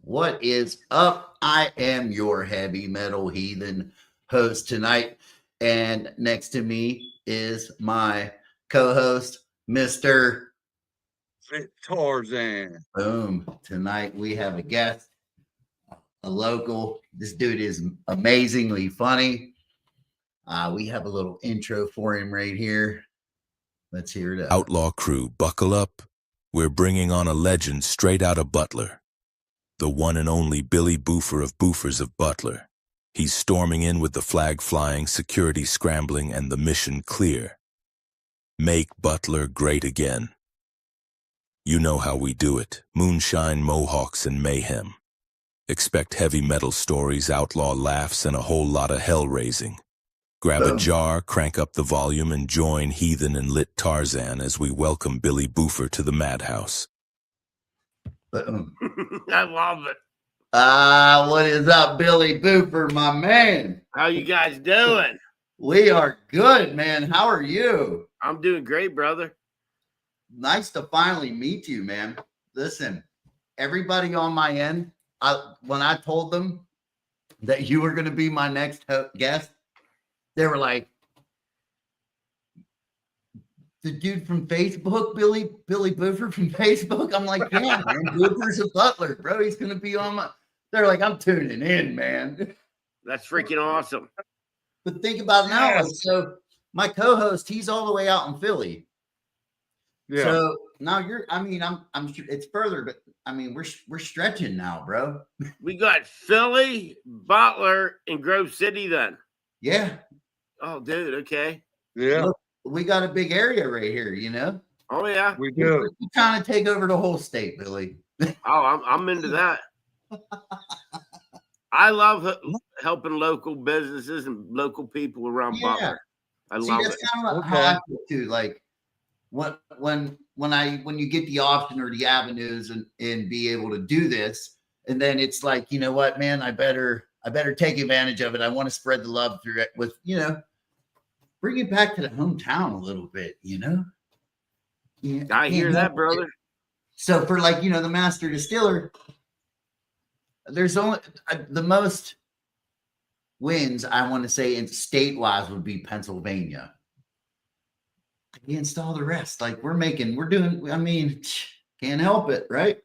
What is up? I am your heavy metal heathen host tonight. And next to me is my co host, Mr. Tarzan. Boom. Tonight we have a guest, a local. This dude is amazingly funny. We have a little intro for him right here. Let's hear it out. Outlaw Crew, buckle up. We're bringing on a legend straight out of Butler. The one and only Billy Boofer of Boofers of Butler. He's storming in with the flag flying, security scrambling, and the mission clear. Make Butler great again. You know how we do it. Moonshine, mohawks, and mayhem. Expect heavy metal stories, outlaw laughs, and a whole lot of hell-raising. Grab a jar, crank up the volume, and join Heathen and Lit Tarzan as we welcome Billy Boofer to the madhouse. I love it. What is up, Billy Boofer, my man? How you guys doing? We are good, man. How are you? I'm doing great, brother. Nice to finally meet you, man. Listen, everybody on my end, when I told them that you were going to be my next guest, they were like, the dude from Facebook, Billy Boofer from Facebook. I'm like, yeah, man, Boofers of Butler, bro. He's going to be on my. They're like, I'm tuning in, man. That's freaking awesome. But think about now, like, so my co-host, he's all the way out in Philly. Yeah. So now I'm sure it's further, but I mean, we're stretching now, bro. We got Philly, Butler, and Grove City then. Yeah. Oh, dude. Okay. Yeah. Look, we got a big area right here, you know? Oh, yeah. We do. We kind of take over the whole state, Billy. Oh, I'm into that. I love helping local businesses and local people around Butler. I love that's it. kind of how I feel too. Like when you get the option or the avenues and be able to do this, and then it's like, you know what, man, I better take advantage of it. I want to spread the love through it with, you know, bring it back to the hometown a little bit, you know? Yeah, I hear that, brother. So for like, you know, the master distiller, there's only the most wins, I want to say, in state-wise would be Pennsylvania. Against all the rest, like we're doing, I mean, can't help it, right?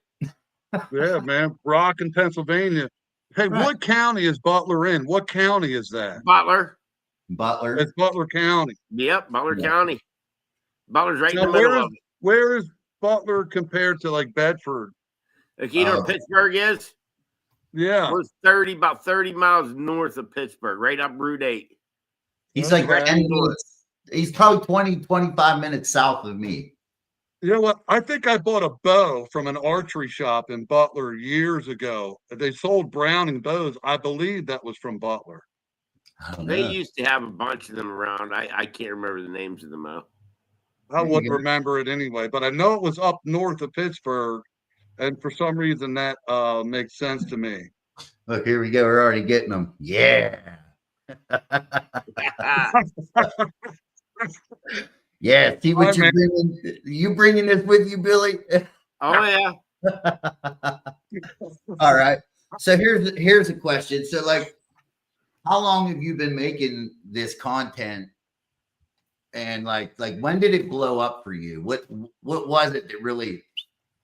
Yeah, man. Rockin' Pennsylvania. Hey, right. What county is Butler in? What county is that? Butler. It's Butler County. Yep, Butler County. Butler's right in the middle of it. Where is Butler compared to like Bedford? Like, you know where Pittsburgh is? Yeah. We're about 30 miles north of Pittsburgh, right up Route 8. He's like he's probably 20, 25 minutes south of me. You know what? I think I bought a bow from an archery shop in Butler years ago. They sold Browning bows. I believe that was from Butler. They used to have a bunch of them around. I can't remember the names of them, though. I wouldn't remember it anyway, but I know it was up north of Pittsburgh, and for some reason that makes sense to me. Look, here we go. We're already getting them. Yeah. Yeah, see what you're bringing. You bringing this with you, Billy? Oh yeah. All right. So here's a question. So, like, how long have you been making this content? And like when did it blow up for you? What was it that really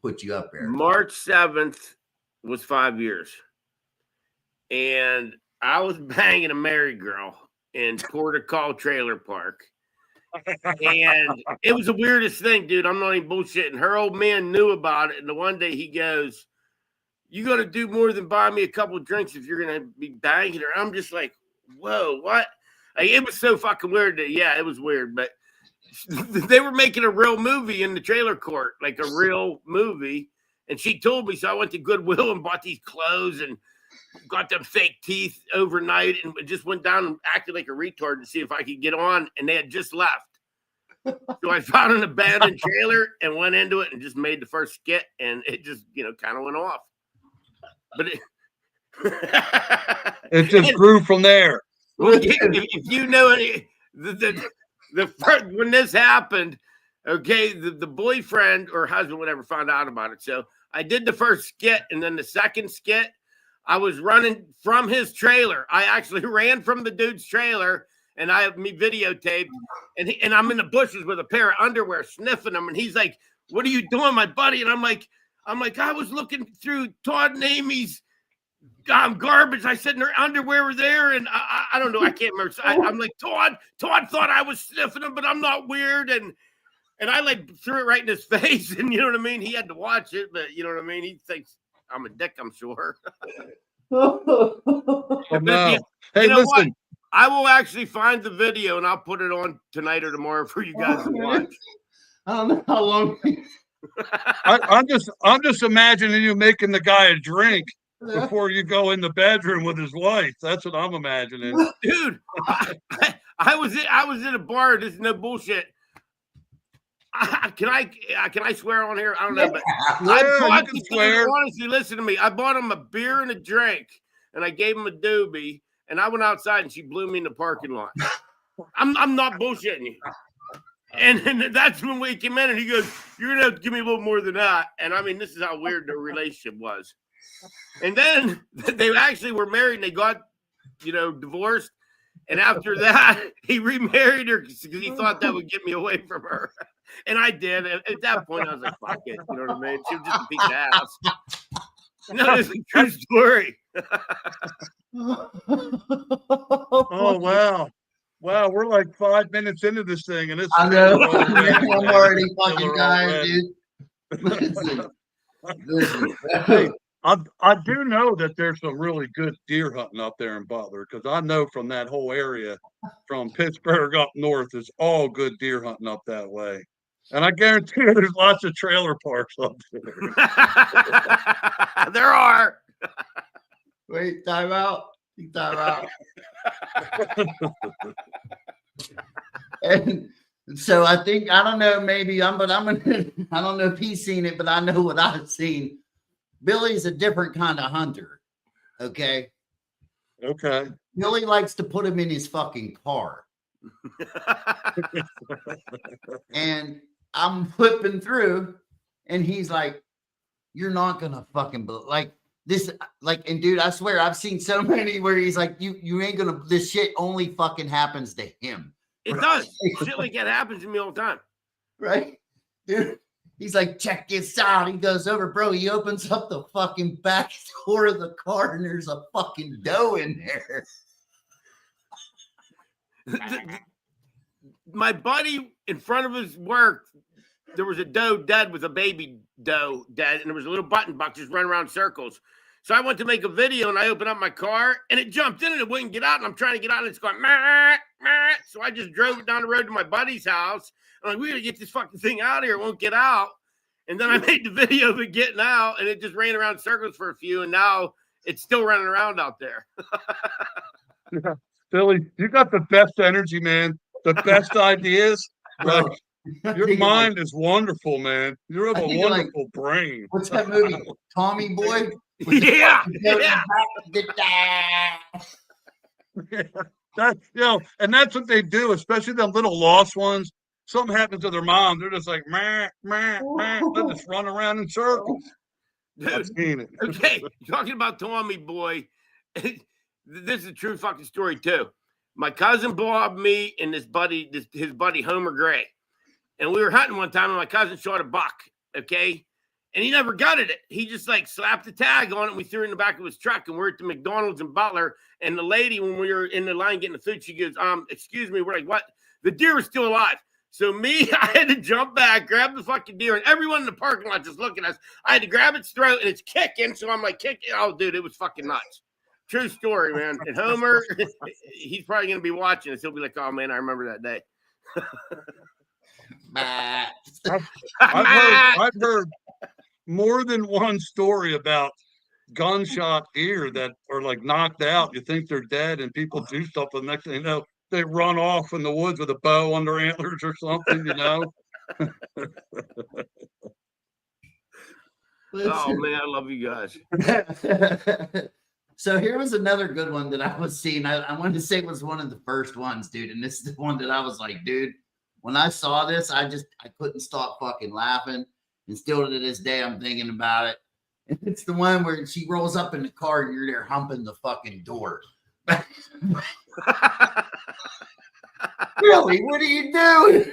put you up there? March 7th was 5 years, and I was banging a married girl in Portico Trailer Park. And it was the weirdest thing, dude. I'm not even bullshitting. Her old man knew about it, and the one day he goes, "You got to do more than buy me a couple of drinks if you're gonna be banging her." I'm just like, "Whoa, what?" Like, it was so fucking weird. Yeah, it was weird, but they were making a real movie in the trailer court, like a real movie. And she told me, so I went to Goodwill and bought these clothes and got them fake teeth overnight and just went down and acted like a retard to see if I could get on. And they had just left. So I found an abandoned trailer and went into it and just made the first skit. And it just, you know, kind of went off. But it just grew from there. Well, if you know any, the first, when this happened, okay, the boyfriend or husband, whatever, found out about it. So I did the first skit, and then the second skit, I was running from his trailer. I actually ran from the dude's trailer, and I have me videotaped, and I'm in the bushes with a pair of underwear sniffing them, and he's like, "What are you doing, my buddy?" And I'm like, I was looking through Todd and Amy's garbage. I said their underwear were there, and I don't know. I can't remember. So I'm like, Todd thought I was sniffing them, but I'm not weird, and I like threw it right in his face, and you know what I mean? He had to watch it, but you know what I mean? He thinks I'm a dick, I'm sure. Oh, no. Hey, you know listen. What? I will actually find the video, and I'll put it on tonight or tomorrow for you guys to watch. I don't know how long. I'm just imagining you making the guy a drink before you go in the bedroom with his wife. That's what I'm imagining. Dude, I was in a bar. This is no bullshit. Can I swear on here? I don't know, but you can swear. Honestly, listen to me. I bought him a beer and a drink, and I gave him a doobie, and I went outside, and she blew me in the parking lot. I'm not bullshitting you. And that's when we came in, and he goes, "You're gonna have to give me a little more than that." And I mean, this is how weird their relationship was. And then they actually were married, and they got, divorced. And after that, he remarried her because he thought that would get me away from her. And I did. At that point, I was like, fuck it. You know what I mean? She was just a piece of ass. No, it's a true story. Oh, wow. Wow, we're like 5 minutes into this thing, and it's. I know. I'm already fucking dying, dude. Listen. Hey, I do know that there's some really good deer hunting up there in Butler, because I know from that whole area, from Pittsburgh up north, it's all good deer hunting up that way. And I guarantee you there's lots of trailer parks up there. There are. Wait, time out. And so I don't know, maybe I don't know if he's seen it, but I know what I've seen. Billy's a different kind of hunter. Okay. Billy likes to put him in his fucking car. And I'm flipping through, and he's like, "You're not gonna fucking like this." Like, and dude, I swear I've seen so many where he's like, "You ain't gonna." This shit only fucking happens to him. It does. Shit like that happens to me all the time. Right, dude. He's like, "Check this out." He goes over, bro. He opens up the fucking back door of the car, and there's a fucking doe in there. My buddy in front of his work, there was a doe dead with a baby doe dead, and there was a little button buck just running around in circles. So I went to make a video, and I opened up my car, and it jumped in, and it wouldn't get out, and I'm trying to get out, and it's going, meh, meh. So I just drove it down the road to my buddy's house. I'm like, we got to get this fucking thing out of here. It won't get out. And then I made the video of it getting out, and it just ran around in circles for a few, and now it's still running around out there. Yeah. Billy, you got the best energy, man. The best ideas. Like, your mind is wonderful, man. You have a wonderful brain. What's that movie? Tommy Boy? Yeah. And that's what they do, especially the little lost ones. Something happens to their mom, they're just like, meh, meh, meh. They just run around in circles. I've seen it. Okay, talking about Tommy Boy, this is a true fucking story too. My cousin Bob, me, and his buddy Homer Gray, and we were hunting one time, and my cousin shot a buck. Okay, and he never gutted it. He just like slapped the tag on it. And we threw it in the back of his truck, and we're at the McDonald's in Butler. And the lady, when we were in the line getting the food, she goes, "Excuse me." We're like, "What?" The deer was still alive. So me, I had to jump back, grab the fucking deer, and everyone in the parking lot just looking at us. I had to grab its throat, and it's kicking. So I'm like, kicking. Oh, dude, it was fucking nuts. True story, man. And Homer, he's probably going to be watching this. He'll be like, "Oh, man, I remember that day." I've heard more than one story about gunshot deer that are like knocked out. You think they're dead, and people do stuff. The next thing you know, they run off in the woods with a bow on their antlers or something, you know. Oh man, I love you guys. So here was another good one that I was seeing. I wanted to say it was one of the first ones, dude. And this is the one that I was like, dude, when I saw this, I couldn't stop fucking laughing. And still to this day, I'm thinking about it. It's the one where she rolls up in the car and you're there humping the fucking door. Really? What are you doing?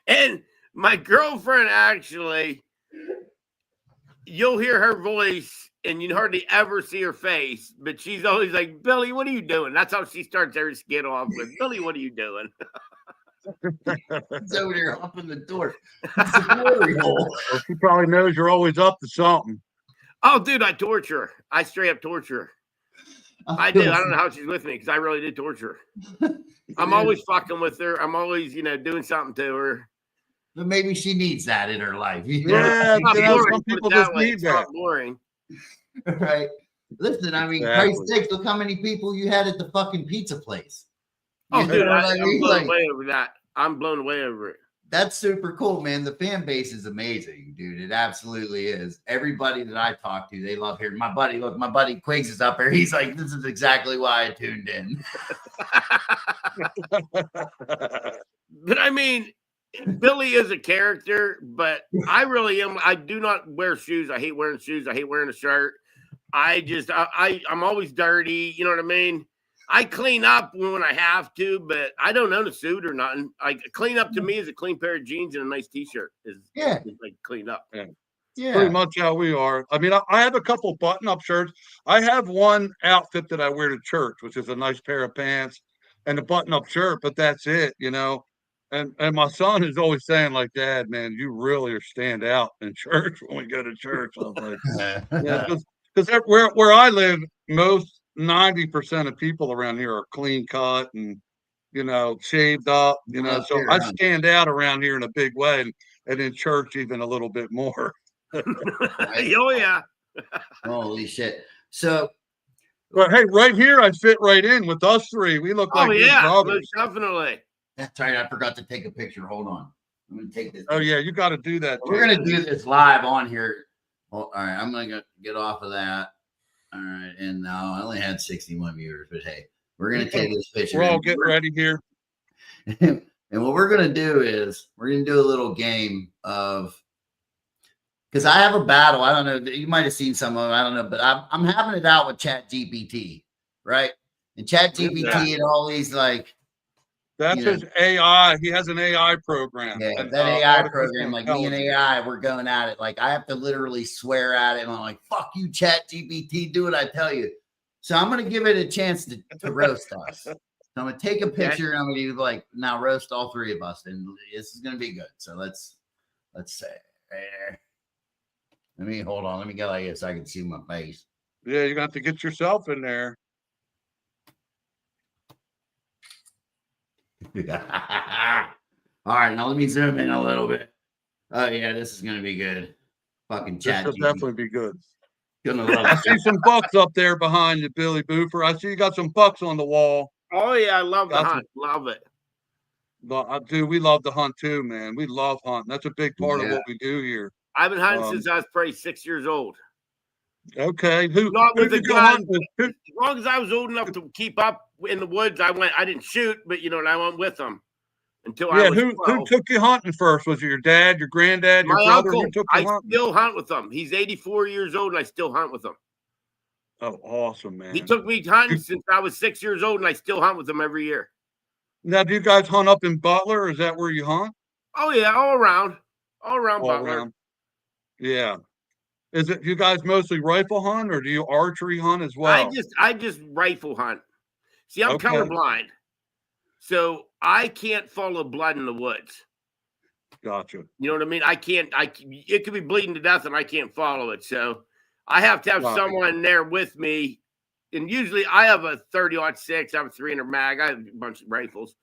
And my girlfriend actually, you'll hear her voice and you hardly ever see her face, but she's always like, Billy, what are you doing? That's how she starts every skit off with, Billy, what are you doing? He's over there humping the door. It's a glory hole. Well, she probably knows you're always up to something. Oh, dude, I torture her. I straight up torture her. I do. I don't know how she's with me because I really did torture her. I'm always fucking with her. I'm always, doing something to her. But maybe she needs that in her life. Yeah, some people just need that. Boring. Right. Listen, I mean, Christ's sakes, look how many people you had at the fucking pizza place. Oh, dude, I'm blown away over that. I'm blown away over it. That's super cool, man. The fan base is amazing, dude. It absolutely is. Everybody that I talk to, they love hearing my buddy. Look, my buddy Quigs is up there. He's like, this is exactly why I tuned in. But I mean, Billy is a character, but I really am. I do not wear shoes. I hate wearing shoes. I hate wearing a shirt. I'm always dirty. You know what I mean? I clean up when I have to, but I don't own a suit or nothing. Like clean up to me is a clean pair of jeans and a nice t-shirt. Is like cleaned up. Yeah. Pretty much how we are. I mean, I have a couple button-up shirts. I have one outfit that I wear to church, which is a nice pair of pants and a button-up shirt, but that's it, And my son is always saying, like, Dad, man, you really are stand out in church when we go to church. I was like, yeah, because where I live, 90% of people around here are clean cut and, shaved up, so I stand out around here in a big way and in church even a little bit more. Oh, yeah. Holy shit. So, but hey, right here, I fit right in with us three. We look like brothers. Definitely. That's right. I forgot to take a picture. Hold on. I'm going to take this. Oh, yeah. You got to do that. We're going to do this live on here. All right. I'm going to get off of that. All right. And now I only had 61 viewers, but hey, we're going to take this picture. We're all getting ready here. And what we're going to do is we're going to do a little game of, because I have a battle. I don't know. You might have seen some of them. I don't know, but I'm having it out with ChatGPT, right? And ChatGPT and all these like, that's his AI. He has an AI program. Yeah, that AI program, like me and AI, we're going at it. Like I have to literally swear at it. And I'm like, fuck you, ChatGPT, do what I tell you. So I'm going to give it a chance to roast us. So I'm going to take a picture and I'm going to do like now roast all three of us. And this is going to be good. So let's say, let me hold on. Let me get like this so I can see my face. Yeah, you're going to have to get yourself in there. All right, now let me zoom in a little bit. Oh yeah, this is gonna be good. Fucking chat. This will definitely be good. Gonna love I see some bucks up there behind you, Billy Boofer. I see you got some bucks on the wall. Oh yeah, I love the hunt. Love it. Dude, we love the hunt too, man. We love hunting. That's a big part of what we do here. I've been hunting since I was probably 6 years old. Okay, not with a gun. As long as I was old enough to keep up in the woods, I went. I didn't shoot, but I went with them until I was 12. Who took you hunting first? Was it your dad, your granddad, your brother? Uncle. Who took you hunting? Still hunt with them. He's 84 years old, and I still hunt with him. Oh, awesome, man! He took me hunting since I was 6 years old, and I still hunt with him every year. Now, do you guys hunt up in Butler? Or is that where you hunt? Oh yeah, all around Butler. Yeah. Is it you guys mostly rifle hunt or do you archery hunt as well? I just rifle hunt. See, I'm colorblind, so I can't follow blood in the woods. Gotcha. You know what I mean? It could be bleeding to death and I can't follow it. So I have to have someone there with me. And usually I have a 30-06, I have a 300 mag, I have a bunch of rifles.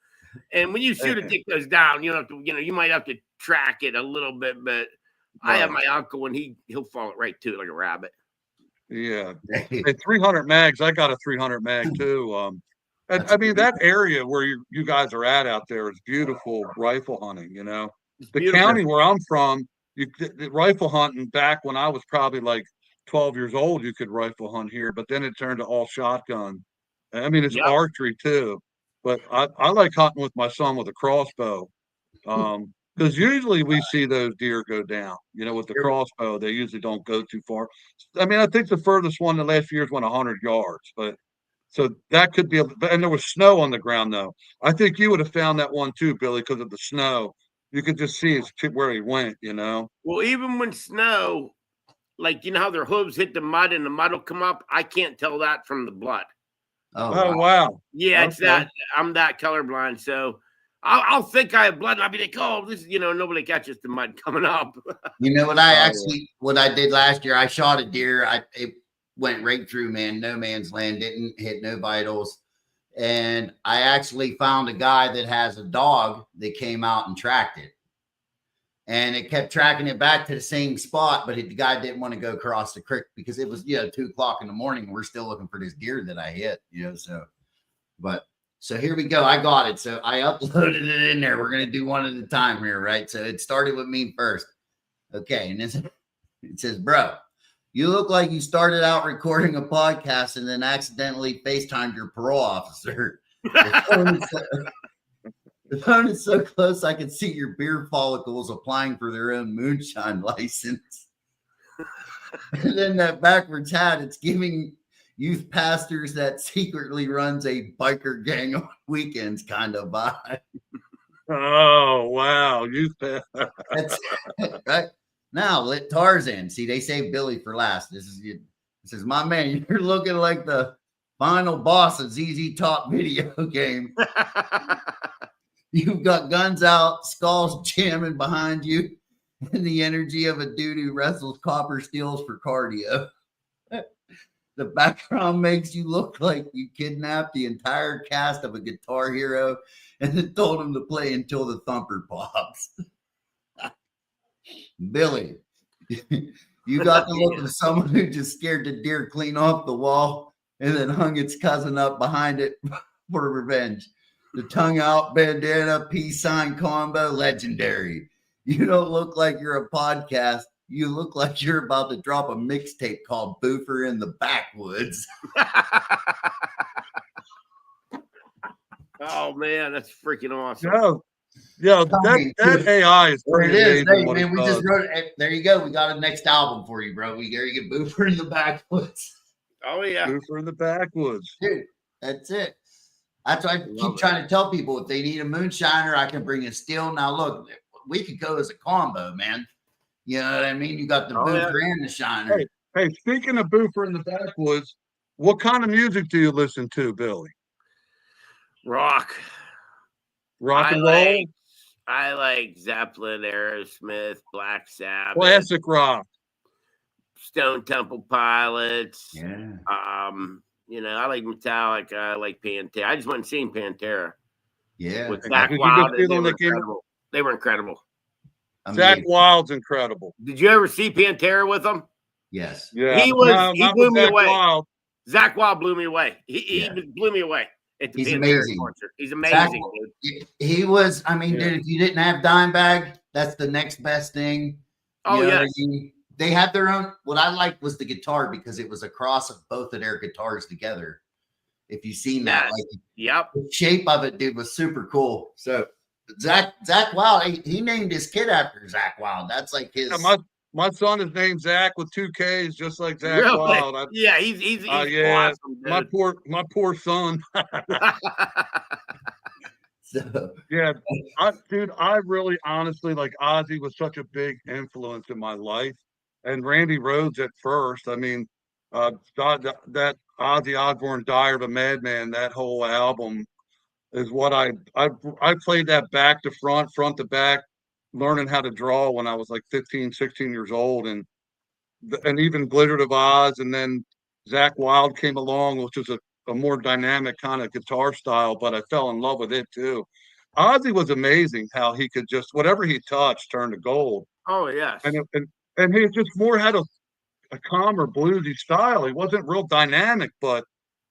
And when you shoot it, it goes down. You don't have to, you might have to track it a little bit, but I have my uncle and he'll follow it right to it like a rabbit. Yeah. Hey, 300 mags. I got a 300 mag too. I mean, that area where you guys are at out there is beautiful rifle hunting, The county where I'm from, the rifle hunting back when I was probably like 12 years old, you could rifle hunt here, but then it turned to all shotgun. I mean, it's archery too, but I like hunting with my son with a crossbow. Because usually we see those deer go down, with the crossbow. They usually don't go too far. I mean, I think the furthest one the last few years went 100 yards, but so that could be, and there was snow on the ground though. I think you would have found that one too, Billy, because of the snow. You could just see where he went, Well, even when snow, like, how their hooves hit the mud and the mud will come up, I can't tell that from the blood. Oh, wow. Yeah, it's that. I'm that colorblind. So I'll think I have blood and I'll be like, oh, this is, nobody catches the mud coming up. You know what what I did last year, I shot a deer. It went right through, man. No man's land, didn't hit no vitals. And I actually found a guy that has a dog that came out and tracked it. And it kept tracking it back to the same spot, but the guy didn't want to go across the creek because it was, 2:00 in the morning. We're still looking for this deer that I hit, so here we go. I got it. So I uploaded it in there. We're going to do one at a time here, right? So it started with me first. Okay. And it says, bro, you look like you started out recording a podcast and then accidentally FaceTimed your parole officer. The phone is so close I can see your beard follicles applying for their own moonshine license. And then that backwards hat, it's giving youth pastors that secretly runs a biker gang on weekends kind of vibe. Oh, wow. Youth pastor. That's right. Now let Tarzan. See, they saved Billy for last. This is my man. You're looking like the final boss of ZZ Top video game. You've got guns out, skulls jamming behind you, and the energy of a dude who wrestles copper steels for cardio. The background makes you look like you kidnapped the entire cast of a Guitar Hero and then told him to play until the thumper pops. Billy, you got the look of someone who just scared the deer clean off the wall and then hung its cousin up behind it for revenge. The tongue out bandana peace sign combo, legendary. You don't look like you're a podcast. You look like you're about to drop a mixtape called Boofer in the Backwoods. Oh man, that's freaking awesome. That AI is pretty amazing. Hey, man, we just wrote it. There you go. We got a next album for you, bro. There you get Boofer in the Backwoods. Oh yeah, Boofer in the Backwoods. Dude, that's it. That's why I keep trying to tell people if they need a moonshiner, I can bring a steel. Now look, we could go as a combo, man. You know what I mean? You got the Boofer and the shiner. Hey, speaking of Boofer in the Backwoods, what kind of music do you listen to, Billy? Rock and roll? I like Zeppelin, Aerosmith, Black Sabbath. Classic rock. Stone Temple Pilots. Yeah. I like Metallica. I like Pantera. I just went and seen Pantera. Yeah. With Zach Wild. They were incredible. Zach Wild's incredible. Did you ever see Pantera with him? Yes. Yeah. He blew me away. Wild. Zach Wild blew me away. He blew me away. He's amazing. Concert. He's amazing, dude. He was, dude, if you didn't have Dimebag, that's the next best thing. Oh, yeah. They had their own. What I liked was the guitar because it was a cross of both of their guitars together. If you've seen that, the shape of it, dude, was super cool. So Zach Wild, he named his kid after Zach Wild. That's like his. Yeah, my son is named Zach with 2 Ks, just like Zach Wild. He's awesome, dude. My poor son. I really honestly, like, Ozzy was such a big influence in my life, and Randy Rhoads at first. I mean, that Ozzy Osbourne, Diary of a Madman, that whole album is what I played that back to front to back, learning how to draw when I was like 15, 16 years old, and even Blizzard of Oz, and then Zach Wild came along, which was a more dynamic kind of guitar style, but I fell in love with it too. Ozzy was amazing how he could just, whatever he touched turned to gold. Oh, yes. And he just more had a calmer bluesy style. He wasn't real dynamic, but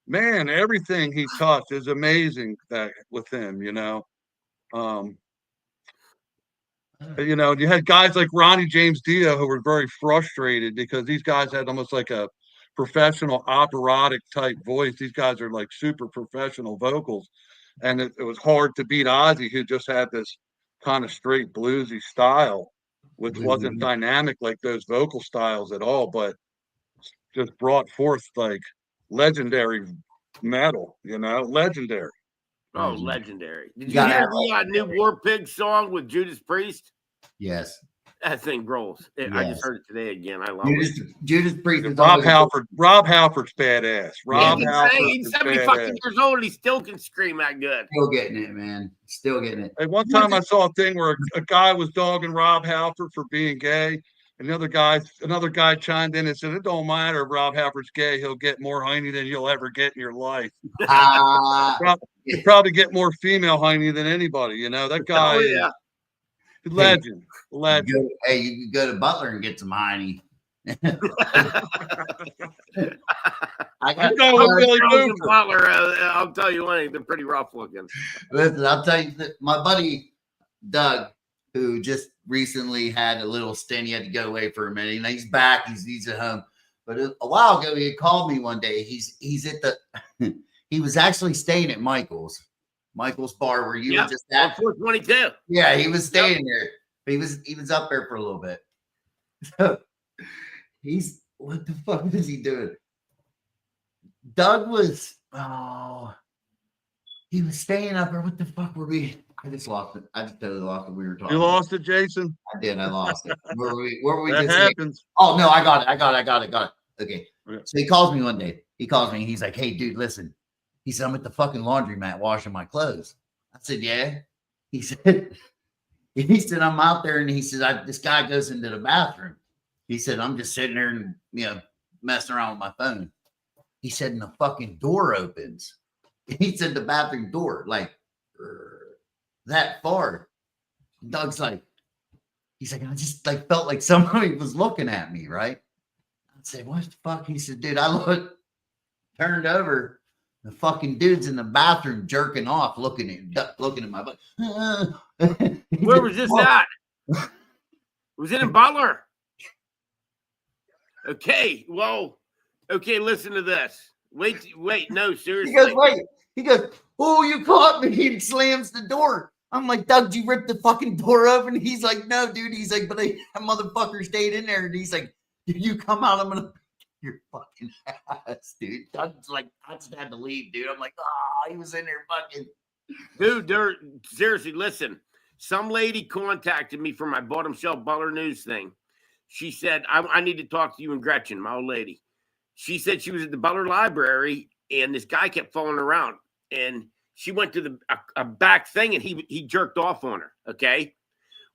man, everything he touched is amazing with him, you had guys like Ronnie James Dio who were very frustrated because these guys had almost like a professional operatic type voice. These guys are like super professional vocals, and it was hard to beat Ozzy, who just had this kind of straight bluesy style, which wasn't dynamic like those vocal styles at all, but just brought forth like legendary metal, legendary. Oh, legendary. Did you Gotta hear have the new War Pig song with Judas Priest? Yes. That thing rolls. I just Yes. heard it today again. I love Judas, it. Judas Priest is Rob always Halford. Rob Halford's badass. Rob He's Halford he's is 70 badass. fucking years old and he still can scream that good. still getting it, man. Still getting it. Hey, one time I saw a thing where a guy was dogging Rob Halford for being gay, and another guy chimed in and said, "It don't matter if Rob Halford's gay; he'll get more hiney than you'll ever get in your life. You probably get more female hiney than anybody. That guy is legend. Legend. Hey, you can go to Butler and get some hiney. I go with Billy Boofer. Butler, I'll tell you one thing, they're pretty rough looking. Listen, I'll tell you that my buddy Doug, who just recently had a little stint, he had to go away for a minute. He's back. He's at home. But a while ago, he had called me one day. He's at the. He was actually staying at Michael's bar where you were just at. 422. Yeah, he was staying there. He was up there for a little bit. So what the fuck is he doing? Doug was he was staying up there. What the fuck were we? I just lost it. I just totally lost what we were talking. You lost it, Jason? I did. I lost it. Where were we That just happens. Oh no, I got it. Okay. Yeah. So he calls me one day. He calls me and he's like, "Hey, dude, listen." He said, "I'm at the fucking laundromat washing my clothes." I said, "Yeah." He said, "I'm out there," and he said, "This guy goes into the bathroom." He said, "I'm just sitting there and messing around with my phone." He said, "And the fucking door opens." He said, "The bathroom door, like that far." Doug's like, he's like, "I just like felt like somebody was looking at me, right?" I said, "What the fuck?" He said, "Dude, I turned over. The fucking dude's in the bathroom jerking off, looking at my butt." Where was this at? Was it in Butler? Okay, well, listen to this. Wait, no, seriously. He goes, "Wait." He goes, "Oh, you caught me." He slams the door. I'm like, "Doug, did you rip the fucking door open?" He's like, "No, dude." He's like, "But that motherfucker stayed in there." And he's like, "If you come out, I'm gonna your fucking ass, dude." Doug's like, "I just had to leave, dude." I'm like, "Oh, he was in there fucking." Dude, seriously, listen. Some lady contacted me for my bottom shelf Butler News thing. She said, I need to talk to you and Gretchen, my old lady. She said she was at the Butler Library and this guy kept following around. And she went to a back thing and he jerked off on her. Okay.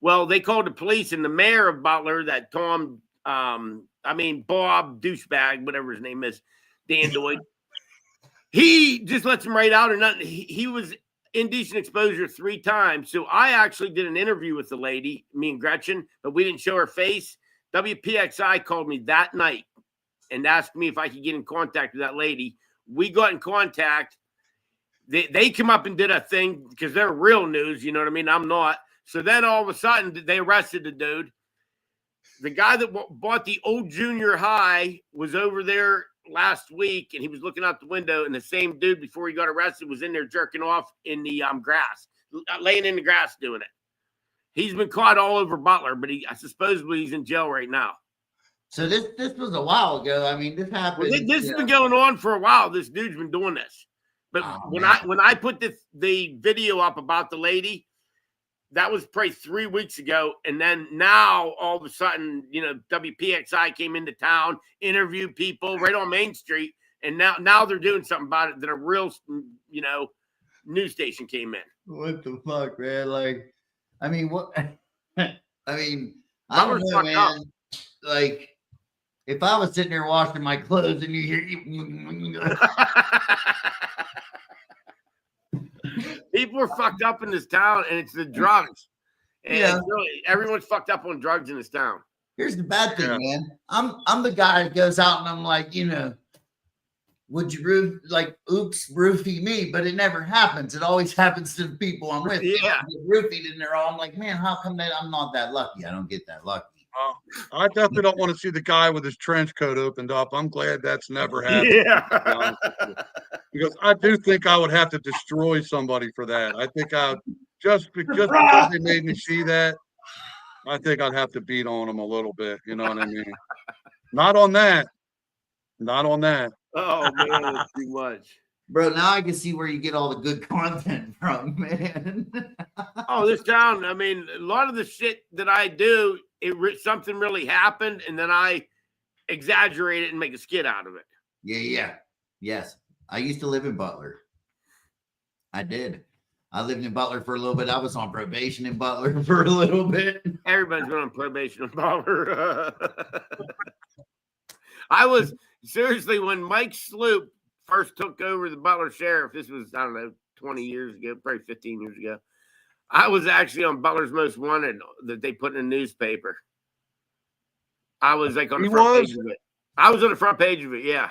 Well, they called the police and the mayor of Butler, that Bob douchebag, whatever his name is, Dan Doyd, he just lets him right out or nothing. He was indecent exposure 3 times. So I actually did an interview with the lady, me and Gretchen, but we didn't show her face. WPXI called me that night and asked me if I could get in contact with that lady. We got in contact. They come up and did a thing because they're real news. You know what I mean? I'm not. So then all of a sudden they arrested the dude. The guy that bought the old junior high was over there last week and he was looking out the window, and the same dude before he got arrested was in there jerking off in the grass, laying in the grass doing it. He's been caught all over Butler, but supposedly he's in jail right now. So this was a while ago. I mean, this happened. Well, this has been going on for a while. This dude's been doing this. But when I put the video up about the lady, that was probably 3 weeks ago. And then now all of a sudden, WPXI came into town, interviewed people right on Main Street. And now they're doing something about it that a real, news station came in. What the fuck, man? Like, I mean, what? I mean, I don't know, man. Up. Like, if I was sitting there washing my clothes and you hear people are fucked up in this town, and it's the drugs. And really, everyone's fucked up on drugs in this town. Here's the bad thing, man. I'm the guy that goes out and I'm like, would you oops, roofie me? But it never happens. It always happens to the people I'm with. Yeah. Roofied and they're all, I'm like, man, how come that I'm not that lucky? I don't get that lucky. I definitely don't want to see the guy with his trench coat opened up. I'm glad that's never happened. Yeah. Because I do think I would have to destroy somebody for that. I think just because they made me see that, I think I'd have to beat on them a little bit. You know what I mean? Not on that. Not on that. Oh man, it's too much. Bro, now I can see where you get all the good content from, man. Oh, this town. I mean, a lot of the shit that I do, something really happened, and then I exaggerate it and make a skit out of it. Yeah. Yes. I used to live in Butler. I did. I lived in Butler for a little bit. I was on probation in Butler for a little bit. Everybody's been on probation in Butler. I was seriously, when Mike Sloop first took over the Butler sheriff, this was, I don't know, 20 years ago, probably 15 years ago. I was actually on Butler's Most Wanted that they put in a newspaper. I was like on the front page of it. I was on the front page of it, yeah.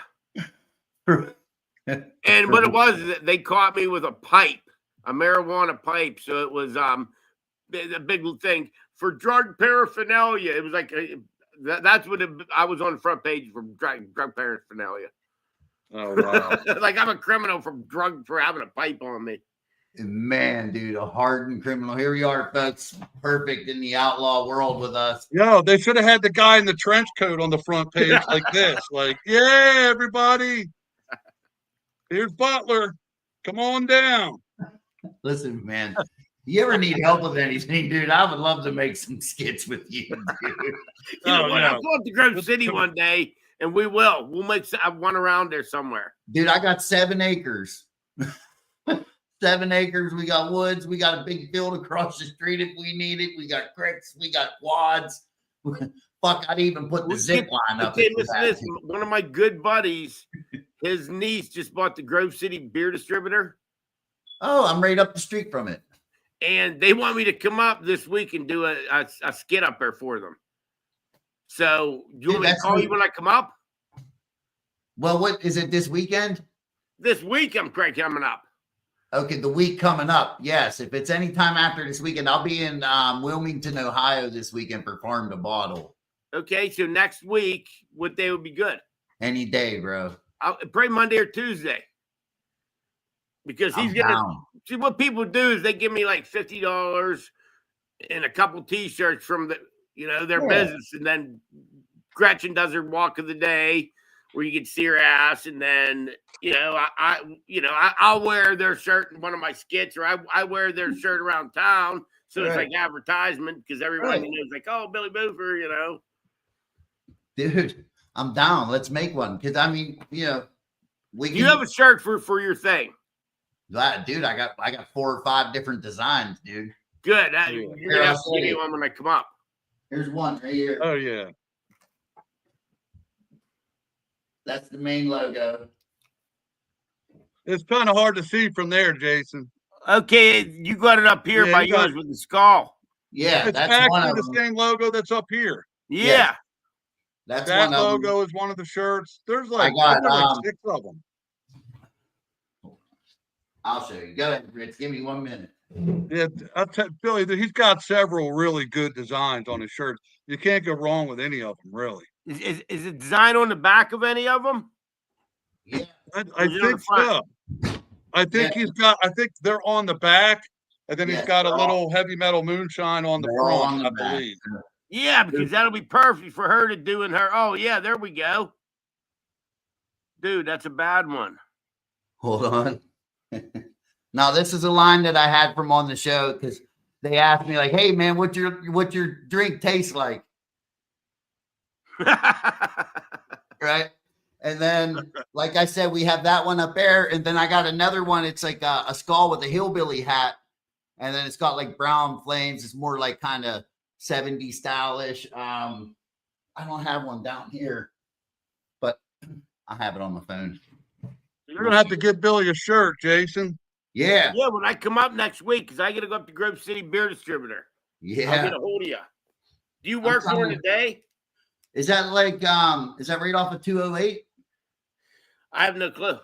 And what it was, they caught me with a pipe, a marijuana pipe. So it was a big thing for drug paraphernalia. It was like that's what I was on the front page for drug paraphernalia. Oh wow! Like I'm a criminal for having a pipe on me. Man, dude, a hardened criminal. Here we are, folks. Perfect in the outlaw world with us. Yo, they should have had the guy in the trench coat on the front page like this. Like, yeah, everybody. Here's Butler. Come on down. Listen, man. You ever need help with anything, dude? I would love to make some skits with you, dude. You know what? I'll go up to Grove City one day, and we will. We'll make one around there somewhere. Dude, I got 7 acres. 7 acres. We got woods. We got a big field across the street if we need it. We got creeks. We got quads. Fuck, I'd even put the zip line up. Okay, listen to this. One of my good buddies, his niece just bought the Grove City beer distributor. Oh, I'm right up the street from it. And they want me to come up this week and do a skit up there for them. So, you want me to call you when I come up? Well, what is it this weekend? This week I'm coming up. Okay, the week coming up. Yes, if it's any time after this weekend, I'll be in Wilmington, Ohio this weekend for Farm to Bottle. Okay, so next week, what day would be good? Any day, bro. I'll pray Monday or Tuesday. Because he's going to see what people do is they give me like $50 and a couple t-shirts from their business. And then Gretchen does her walk of the day where you can see her ass. And then, I'll wear their shirt in one of my skits, or I wear their shirt around town. So it's like advertisement because everyone knows like, oh, Billy Boofer, Dude, I'm down. Let's make one. Because I mean, you have a shirt for your thing. Dude, I got 4 or 5 different designs, dude. Good. You're gonna have to give me one when I come up. Here's one right here. Oh yeah. That's the main logo. It's kind of hard to see from there, Jason. Okay, you got it up here by yours with the skull. Yeah, it's that's actually one of the them. same logo that's up here. Yeah. That's that one of logo them. is one of the shirts. There's like, I got, like 6 of them. I'll show you. Go ahead, Rich. Give me 1 minute. Yeah, I'll tell Billy, he's got several really good designs on his shirts. You can't go wrong with any of them, really. Is it design on the back of any of them? Yeah, I think so. I think I think they're on the back, and then he's got a little heavy metal moonshine on the front, I believe. Yeah, because that'll be perfect for her to do in her. Oh, yeah, there we go. Dude, that's a bad one. Hold on. Now, this is a line that I had from on the show because they asked me, like, hey, man, what's your drink taste like? Right. And then, like I said, we have that one up there. And then I got another one. It's like a skull with a hillbilly hat. And then it's got like brown flames. It's more like kind of 70s stylish. I don't have one down here, but I have it on my phone. You're going to have to get Billy a shirt, Jason. Yeah. Yeah, when I come up next week, because I got to go up to Grove City Beer Distributor. Yeah. I'll get a hold of you. Do you work during the day? Is that like, is that right off of 208? I have no clue.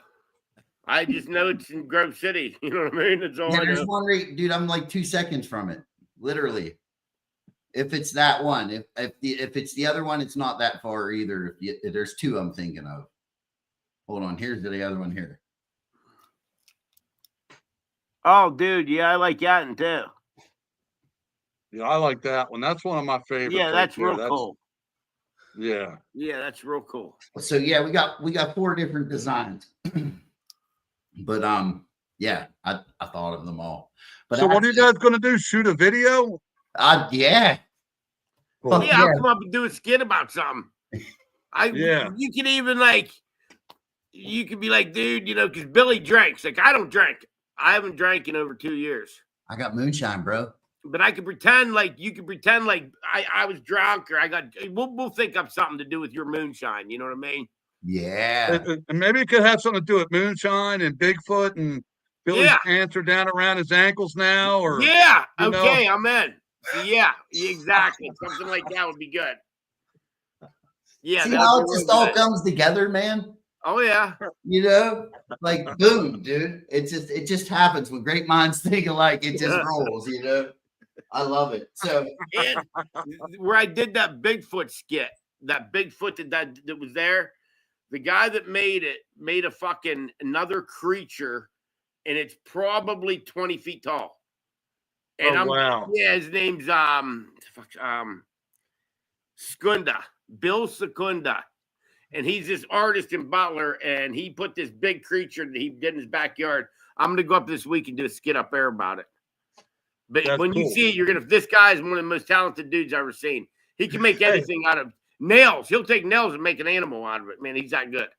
I just know it's in Grove City. You know what I mean? That's all I know. There's one right, dude. I'm like 2 seconds from it, literally. If it's that one, if it's the other one, it's not that far either. If there's 2 I'm thinking of. Hold on, here's the other one here. Oh, dude, yeah, I like that one too. Yeah, I like that one. That's one of my favorites. Yeah, right that's there. real cool. Yeah. Yeah, that's real cool. So yeah, we got 4 different designs. But yeah, I thought of them all. But So what are you guys going to do? Shoot a video? yeah. Cool. Yeah, I'll come up and do a skit about something. Yeah. You can even you could be like, dude, because Billy drinks. Like, I don't drink. I haven't drank in over 2 years. I got moonshine, bro. But I could pretend like you could pretend like I was drunk or we'll think up something to do with your moonshine. You know what I mean? Yeah. And maybe it could have something to do with moonshine and Bigfoot and Billy's pants are down around his ankles now. Or okay, I'm in. Yeah, exactly. Something like that would be good. Yeah. See how it just all comes together, man? Oh yeah. Like boom, dude. It just happens when great minds think alike. It just rolls, I love it. So and where I did that Bigfoot skit, that Bigfoot that was there, the guy that made it made a fucking another creature, and it's probably 20 feet tall. And wow. Yeah, his name's Skunda, Bill Secunda. And he's this artist in Butler, and he put this big creature that he did in his backyard. I'm gonna go up this week and do a skit up there about it. But That's when cool. you see it, this guy is one of the most talented dudes I've ever seen. He can make anything out of nails. He'll take nails and make an animal out of it. Man, he's that good.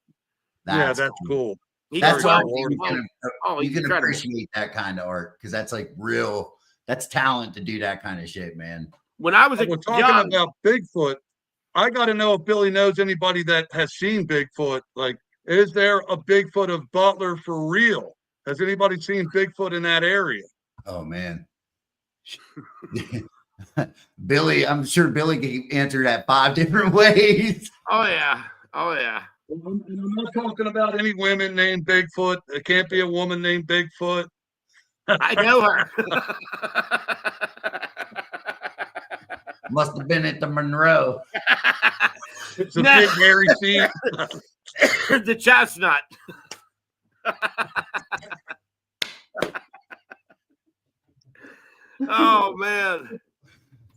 That's cool. That's why you can incredible. appreciate that kind of art, because that's like that's talent to do that kind of shit, man. When I was we're talking about Bigfoot, I got to know if Billy knows anybody that has seen Bigfoot. Like, is there a Bigfoot of Butler for real? Has anybody seen Bigfoot in that area? Oh, man. Billy, I'm sure Billy can answer that 5 different ways. Oh, yeah. I'm not talking about any women named Bigfoot. It can't be a woman named Bigfoot. I know her. Must have been at the Monroe. It's a big hairy seat. The chestnut. Oh man,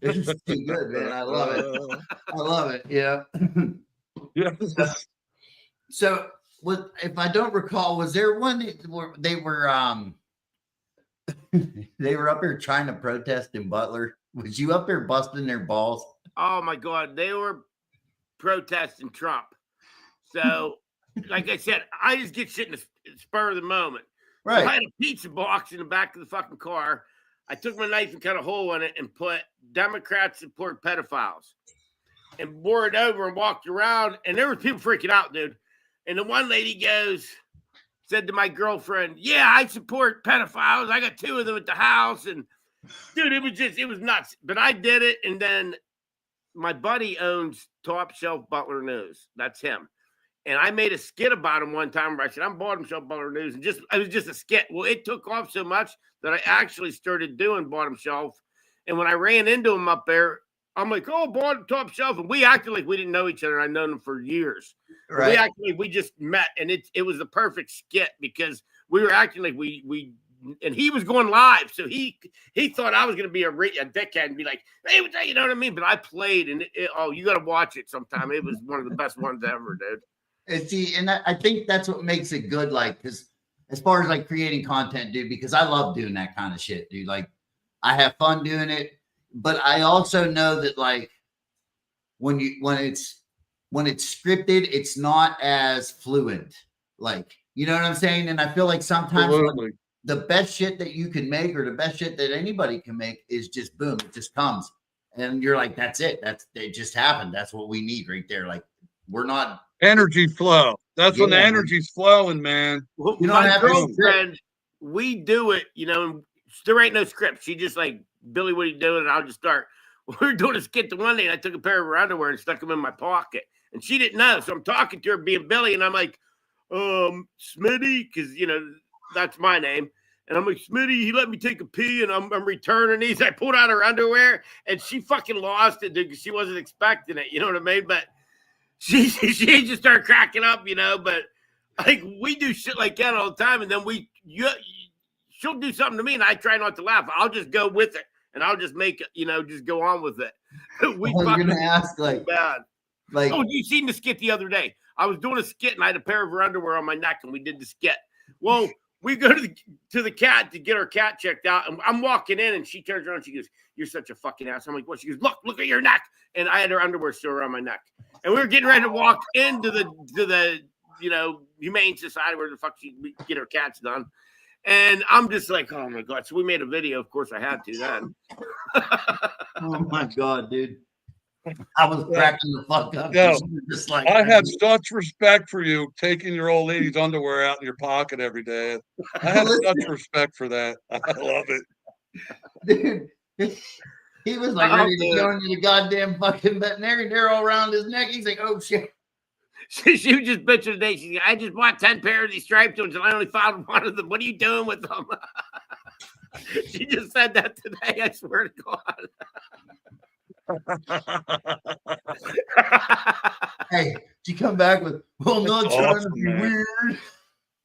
It's too good, man. I love it. I love it. Yeah. Yeah. So, if I don't recall, was there one where they were they were up here trying to protest in Butler? Was you up there busting their balls? Oh my God, they were protesting Trump. So, like I said, I just get shit in the spur of the moment. Right. So I had a pizza box in the back of the fucking car. I took my knife and cut a hole in it and put "Democrats support pedophiles," and wore it over and walked around. And there were people freaking out, dude. And the one lady said to my girlfriend, "Yeah, I support pedophiles. I got 2 of them at the house." And dude, it was nuts. But I did it. And then my buddy owns Top Shelf Butler News. That's him. And I made a skit about him one time where I said, "I'm Bottom Shelf Butler News." And it was just a skit. Well, it took off so much that I actually started doing Bottom Shelf. And when I ran into him up there, I'm like, "Oh, Top Shelf." And we acted like we didn't know each other. I've known him for years. Right. We just met. And it was the perfect skit because we were acting like and he was going live. So he thought I was going to be a dickhead and be like, "Hey, you know what I mean?" But I played and you got to watch it sometime. It was one of the best ones ever, dude. And I think that's what makes it good. Like, because as far as like creating content, dude, because I love doing that kind of shit, dude. Like, I have fun doing it, but I also know that like when it's scripted, it's not as fluent. Like, you know what I'm saying? And I feel like sometimes like, the best shit that you can make or the best shit that anybody can make is just boom, it just comes, and you're like, that's it. It just happened. That's what we need right there. Like, we're not. Energy flow. That's when the energy's flowing, man. Well, my girlfriend, we do it, there ain't no script. She just like, "Billy, what are you doing?" And I'll just start. We were doing a skit the one day, and I took a pair of her underwear and stuck them in my pocket. And she didn't know. So I'm talking to her being Billy, and I'm like, Smitty, because, that's my name. And I'm like, "Smitty, he let me take a pee, and I'm returning these." I pulled out her underwear, and she fucking lost it, dude, because she wasn't expecting it. You know what I mean? But she just started cracking up, but like we do shit like that all the time. And then she'll do something to me and I try not to laugh. I'll just go with it. and I'll just make it, just go on with it. We I was fucking gonna ask, bad. like, Oh, you seen the skit the other day? I was doing a skit and I had a pair of her underwear on my neck, and we did the skit. Well, we go to the cat to get our cat checked out, and I'm walking in, and she turns around and she goes, "You're such a fucking ass." I'm like, "What?" She goes, Look at your neck." And I had her underwear still around my neck, and we were getting ready to walk into the Humane Society where the fuck she get her cats done. And I'm just like, oh my God. So we made a video. Of course I had to then. oh my God, dude. I was cracking the fuck up. No, Just like, I have such respect for you taking your old lady's underwear out in your pocket every day. I have such respect for that. I love it. Dude, he was like ready to go into the goddamn fucking veterinary. They're all around his neck. He's like, oh shit. She was just bitching today. She's like, I just bought 10 pairs of these striped ones and I only found one of them. What are you doing with them? She just said that today. I swear to God. Hey, she come back with, well, not That's trying awesome, to be man. weird.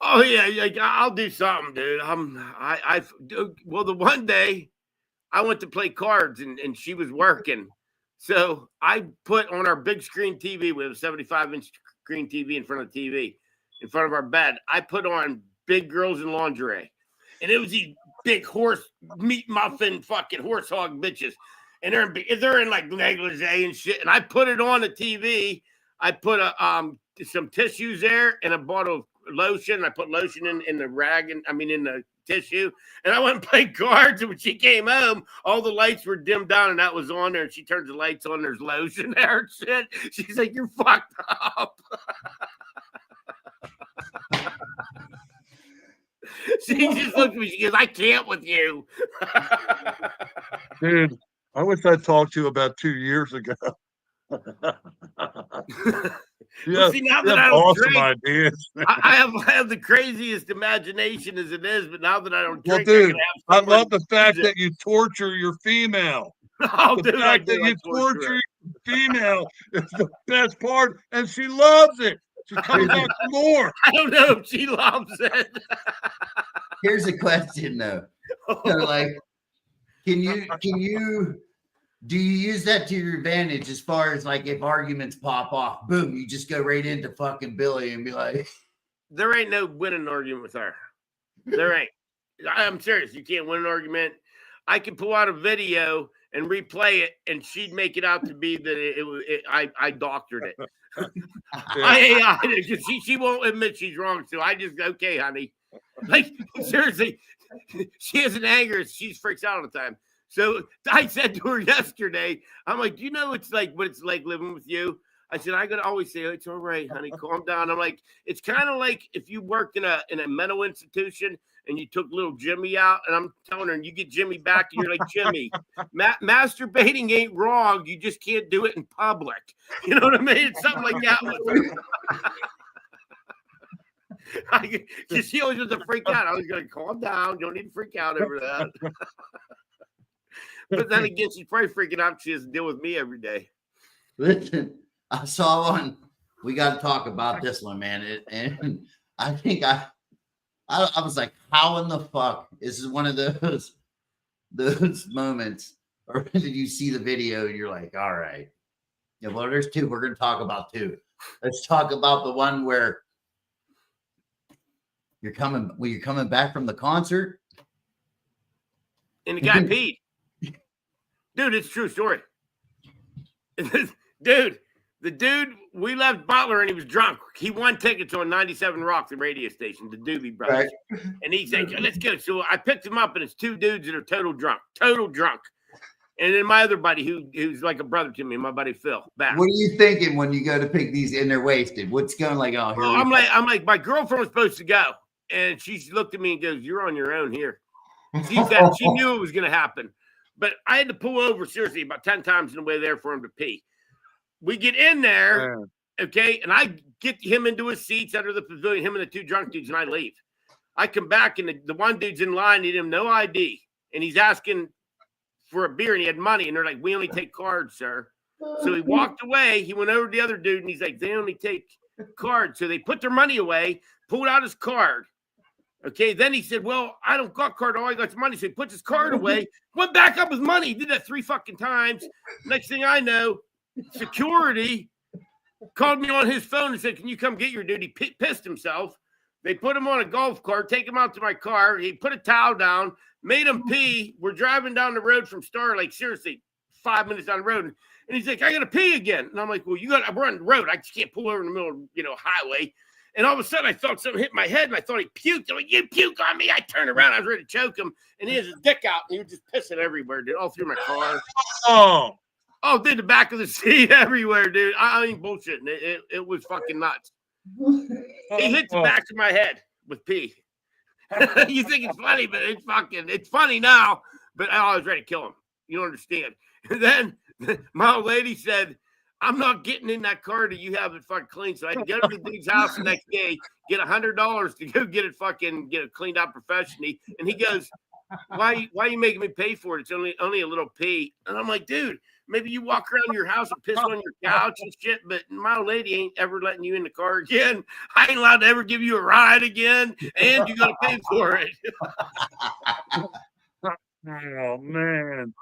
Oh yeah, I'll do something, dude. Well, the one day I went to play cards and she was working. So I put on our big screen TV, we have a 75-inch screen TV in front of the TV, in front of our bed. I put on Big Girls in Lingerie. And it was these big horse meat muffin fucking horse hog bitches. And they're in like negligee and shit. And I put it on the TV. I put some tissues there and a bottle of lotion. I put lotion in the rag in the tissue. And I went and played cards. And when she came home, all the lights were dimmed down and that was on there. And she turns the lights on. There's lotion there and shit. She's like, you're fucked up. She just looked at me. She goes, I can't with you. Dude, I wish I talked to you about 2 years ago. Yeah, See, now that I don't awesome drink, ideas. I have the craziest imagination as it is, but now that I don't Well, drink, dude, I somewhere love the to fact use it. that you torture your female. Oh, The dude, I fact that do. you torture your female is the best part, and she loves it. She comes back for more. I don't know if she loves it. Here's a question though. So, like, do you use that to your advantage as far as like if arguments pop off, boom, you just go right into fucking Billy and be like, There ain't no winning argument with her. There ain't. I'm serious. You can't win an argument. I can pull out a video and replay it, and she'd make it out to be that I doctored it. She won't admit she's wrong, so I just okay, honey. Like seriously, she has an anger. She freaks out all the time. So I said to her yesterday, I'm like, you know, it's like what it's like living with you. I said, I gotta always say, it's all right, honey, calm down. I'm like, it's kind of like if you worked in a mental institution and you took little Jimmy out, and I'm telling her, and you get Jimmy back, and you're like, Jimmy, masturbating ain't wrong. You just can't do it in public. You know what I mean? It's something like that with her. She always was a freak out. I was going to calm down. You don't need to freak out over that. But then again, she's probably freaking out. She has to deal with me every day. listen, I saw one. We got to talk about this one, man. And I think I was like, how in the fuck? This is one of those moments, or did you see the video and you're like, all right, yeah, well, there's two. We're going to talk about two. Let's talk about the one where you're coming back from the concert. And the guy peed. Dude, it's a true story. Dude, the dude, we left Butler and he was drunk. He won tickets on 97 Rock, the radio station, the Doobie Brothers. Right. And he's like, let's go. So I picked him up and it's two dudes that are total drunk. And then my other buddy who's like a brother to me, my buddy Phil. Back. What are you thinking when you go to pick these and they're wasted? What's going like, oh, here I'm like, my girlfriend was supposed to go. And she looked at me and goes, you're on your own here. She knew it was going to happen. But I had to pull over, seriously, about 10 times in the way there for him to pee. We get in there, okay, and I get him into his seats under the pavilion, him and the two drunk dudes, and I leave. I come back, and the one dude's in line, he didn't have no ID, and he's asking for a beer, and he had money, and they're like, we only take cards, sir. So he walked away. He went over to the other dude, and he's like, they only take cards. So they put their money away, pulled out his card, Okay, then he said, well, I don't got card. All I got's money. So he puts his card away, went back up with money. He did that 3 fucking times. Next thing I know, security called me on his phone and said, can you come get your dude? He pissed himself. They put him on a golf cart, take him out to my car. He put a towel down, made him pee. We're driving down the road from Star Lake, seriously, 5 minutes down the road. And he's like, I got to pee again. And I'm like, well, we're on the road. I just can't pull over in the middle of, highway. And all of a sudden, I felt something hit my head, and I thought he puked. I'm like, you puke on me. I turned around. I was ready to choke him, and he has his dick out, and he was just pissing everywhere, dude, all through my car. Oh, dude, the back of the seat, everywhere, dude. I ain't bullshitting. It was fucking nuts. He hit the back of my head with pee. You think it's funny, but it's funny now, but I was ready to kill him. You don't understand. And then my old lady said, I'm not getting in that car till you have it fucking clean. So I had to get to the dude's house the next day, get $100 to go get it cleaned out professionally. And he goes, why are you making me pay for it? It's only a little pee. And I'm like, dude, maybe you walk around your house and piss on your couch and shit, but my old lady ain't ever letting you in the car again. I ain't allowed to ever give you a ride again, and you got to pay for it. Oh man!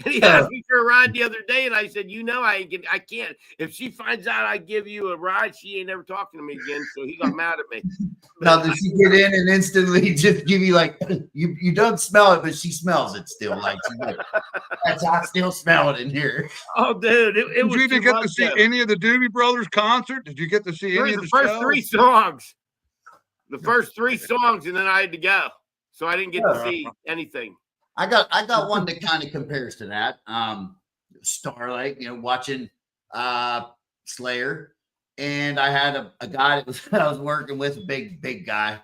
And he asked me for a ride the other day, and I said, I can't. If she finds out I give you a ride, she ain't never talking to me again. So he got mad at me. Now does she get in and instantly just give you like you don't smell it, but she smells it still? Like I still smell it in here. Oh, dude, it was. Did you get to see any of the Doobie Brothers concert? Did you get to see any of the first shows? 3 songs? The first 3 songs, and then I had to go, so I didn't get to see anything. I got one that kind of compares to that. Starlight, watching Slayer, and I had a guy that I was working with, a big guy,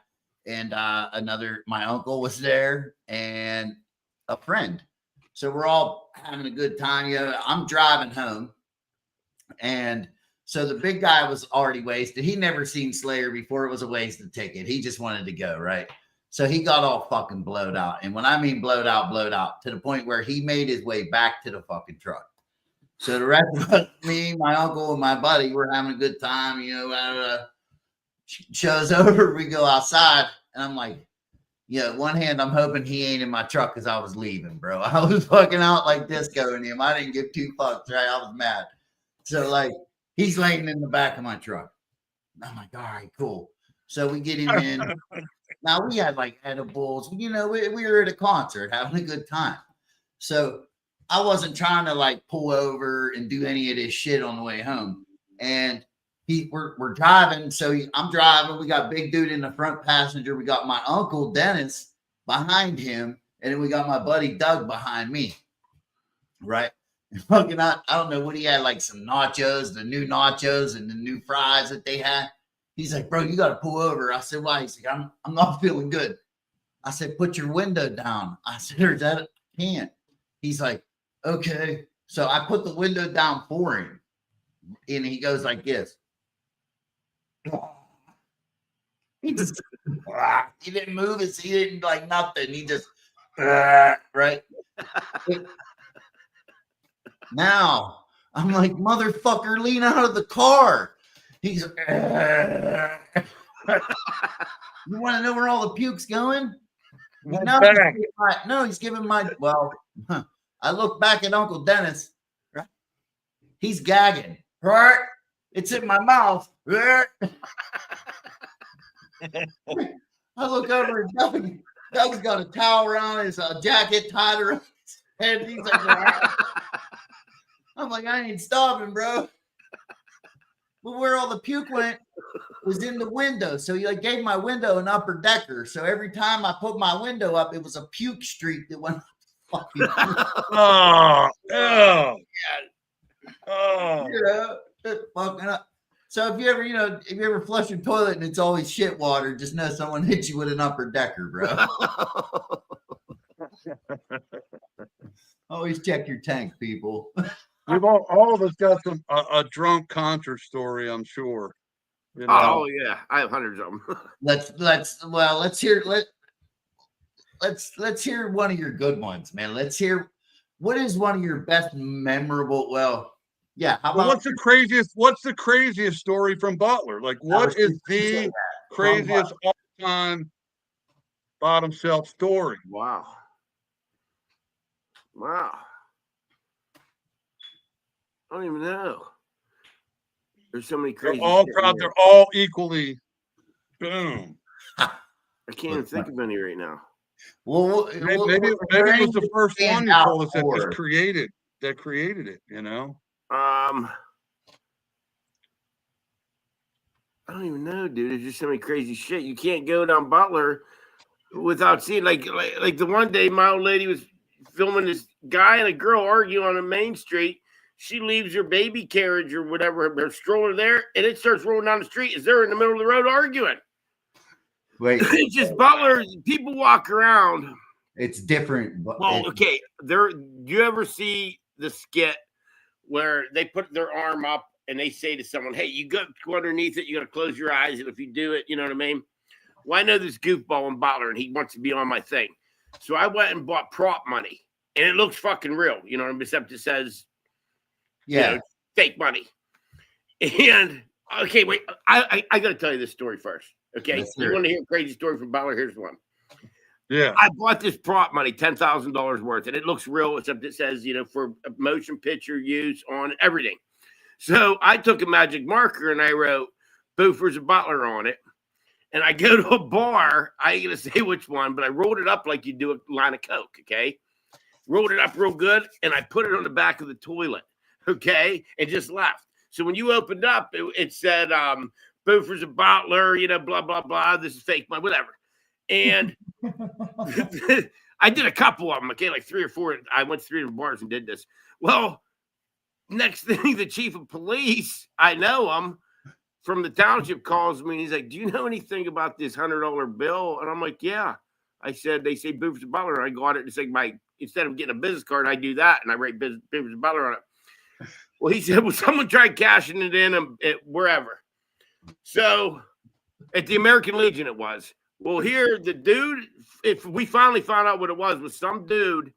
and my uncle was there and a friend. So we're all having a good time. I'm driving home, and so the big guy was already wasted. He never seen Slayer before. It was a wasted ticket. He just wanted to go, right? So he got all fucking blowed out. And when I mean blowed out, to the point where he made his way back to the fucking truck. So the rest of us, me, my uncle, and my buddy, we're having a good time. Show's over. We go outside. And I'm like, one hand, I'm hoping he ain't in my truck because I was leaving, bro. I was fucking out like disco in him. I didn't give 2 fucks, right? I was mad. So, he's laying in the back of my truck. I'm like, all right, cool. So we get him in. Now we had edibles, we were at a concert having a good time. So I wasn't trying to pull over and do any of this shit on the way home. And we're driving. So I'm driving. We got big dude in the front passenger. We got my uncle Dennis behind him. And then we got my buddy Doug behind me. Right. And fucking, I don't know what he had, some nachos, the new nachos and the new fries that they had. He's like, bro, you got to pull over. I said, why? He's like, I'm not feeling good. I said, put your window down. I said, there's that can't. He's like, okay. So I put the window down for him. And he goes like this. He just, he didn't move his, he didn't nothing. He just, right. Now I'm like, motherfucker, lean out of the car. He's you want to know where all the puke's going? He's giving my I look back at Uncle Dennis, right? He's gagging, right? It's in my mouth. I look over at Doug. Doug's got a towel around his jacket tied around his head. He's like, I'm like, I ain't stopping, bro. But where all the puke went was in the window. So he gave my window an upper decker. So every time I put my window up, it was a puke streak that went fucking just fucking up. So if you ever flush your toilet and it's always shit water, just know someone hit you with an upper decker, bro. Always check your tank, people. We've all of us got a drunk concert story, I'm sure. Oh yeah, I have hundreds of them. Let's hear one of your good ones, man. Let's hear what is one of your best memorable. Well, yeah. How about what's the craziest story from Butler? What is the craziest all time bottom shelf story. Wow. Wow. I don't even know. There's so many crazy. They're all equally boom. I can't even think of any right now. Well, maybe it was the first one you told us that created it, you know. I don't even know, dude. There's just so many crazy shit. You can't go down Butler without seeing like the one day my old lady was filming this guy and a girl argue on a main street. She leaves her baby carriage or whatever, her stroller there, and it starts rolling down the street as they're in the middle of the road arguing. Wait, it's just Butler. People walk around. It's different. Well, okay. Do you ever see the skit where they put their arm up and they say to someone, "Hey, you got to go underneath it. You got to close your eyes, and if you do it, you know what I mean." Well, I know this goofball in Butler, and he wants to be on my thing, so I went and bought prop money, and it looks fucking real, you know what I mean? Except it says, fake money. And okay, wait, I got to tell you this story first. Okay, you want to hear a crazy story from Butler? Here's one. Yeah, I bought this prop money, $10,000 worth, and it looks real, except it says, for motion picture use on everything. So I took a magic marker and I wrote Boofers of Butler on it. And I go to a bar. I ain't going to say which one, but I rolled it up like you do a line of Coke, okay? Rolled it up real good, and I put it on the back of the toilet, okay? And just left. So when you opened up, it said, Boofers of Butler, blah, blah, blah. This is fake money, whatever. And I did a couple of them, okay? Like 3 or 4. I went to 3 different bars and did this. Well, next thing, the chief of police, I know him, from the township calls me and he's like, "Do you know anything about this $100 bill?" And I'm like, "Yeah." I said, "They say Boofers of Butler." I got it. It's like instead of getting a business card, I do that and I write Boofers of Butler on it. Well, he said, "Well, someone tried cashing it in wherever." So at the American Legion, it was. Well, here the dude, if we finally found out what it was some dude.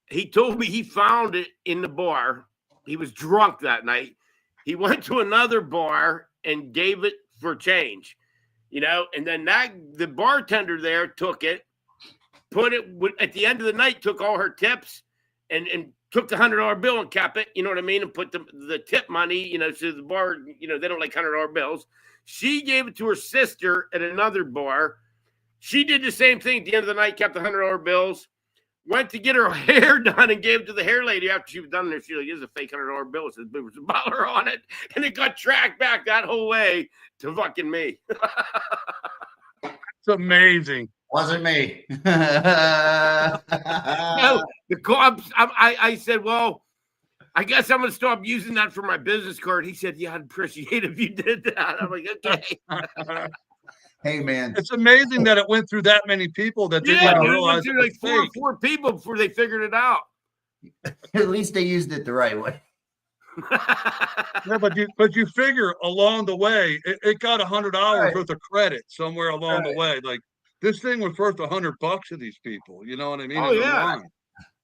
He told me he found it in the bar. He was drunk that night. He went to another bar and gave it for change, and then the bartender there took it, put it at the end of the night, took all her tips and took the $100 bill and kept it, you know what I mean? And put the tip money, so the bar, they don't like $100 bills. She gave it to her sister at another bar. She did the same thing at the end of the night, kept the $100 bills. Went to get her hair done and gave it to the hair lady after she was done there. She's like, "This is a fake $100 bill. It says Boofers of Butler on it." And it got tracked back that whole way to fucking me. It's amazing. Wasn't me. No, the cops, I said, "Well, I guess I'm going to stop using that for my business card." He said, "Yeah, I'd appreciate it if you did that." I'm like, "Okay." Hey, man. It's amazing that it went through that many people that they didn't realize it was like four people before they figured it out. At least they used it the right way. Yeah, but you figure along the way, it got $100 worth of credit somewhere along the way. Like this thing was worth $100 to these people. You know what I mean? Oh, yeah.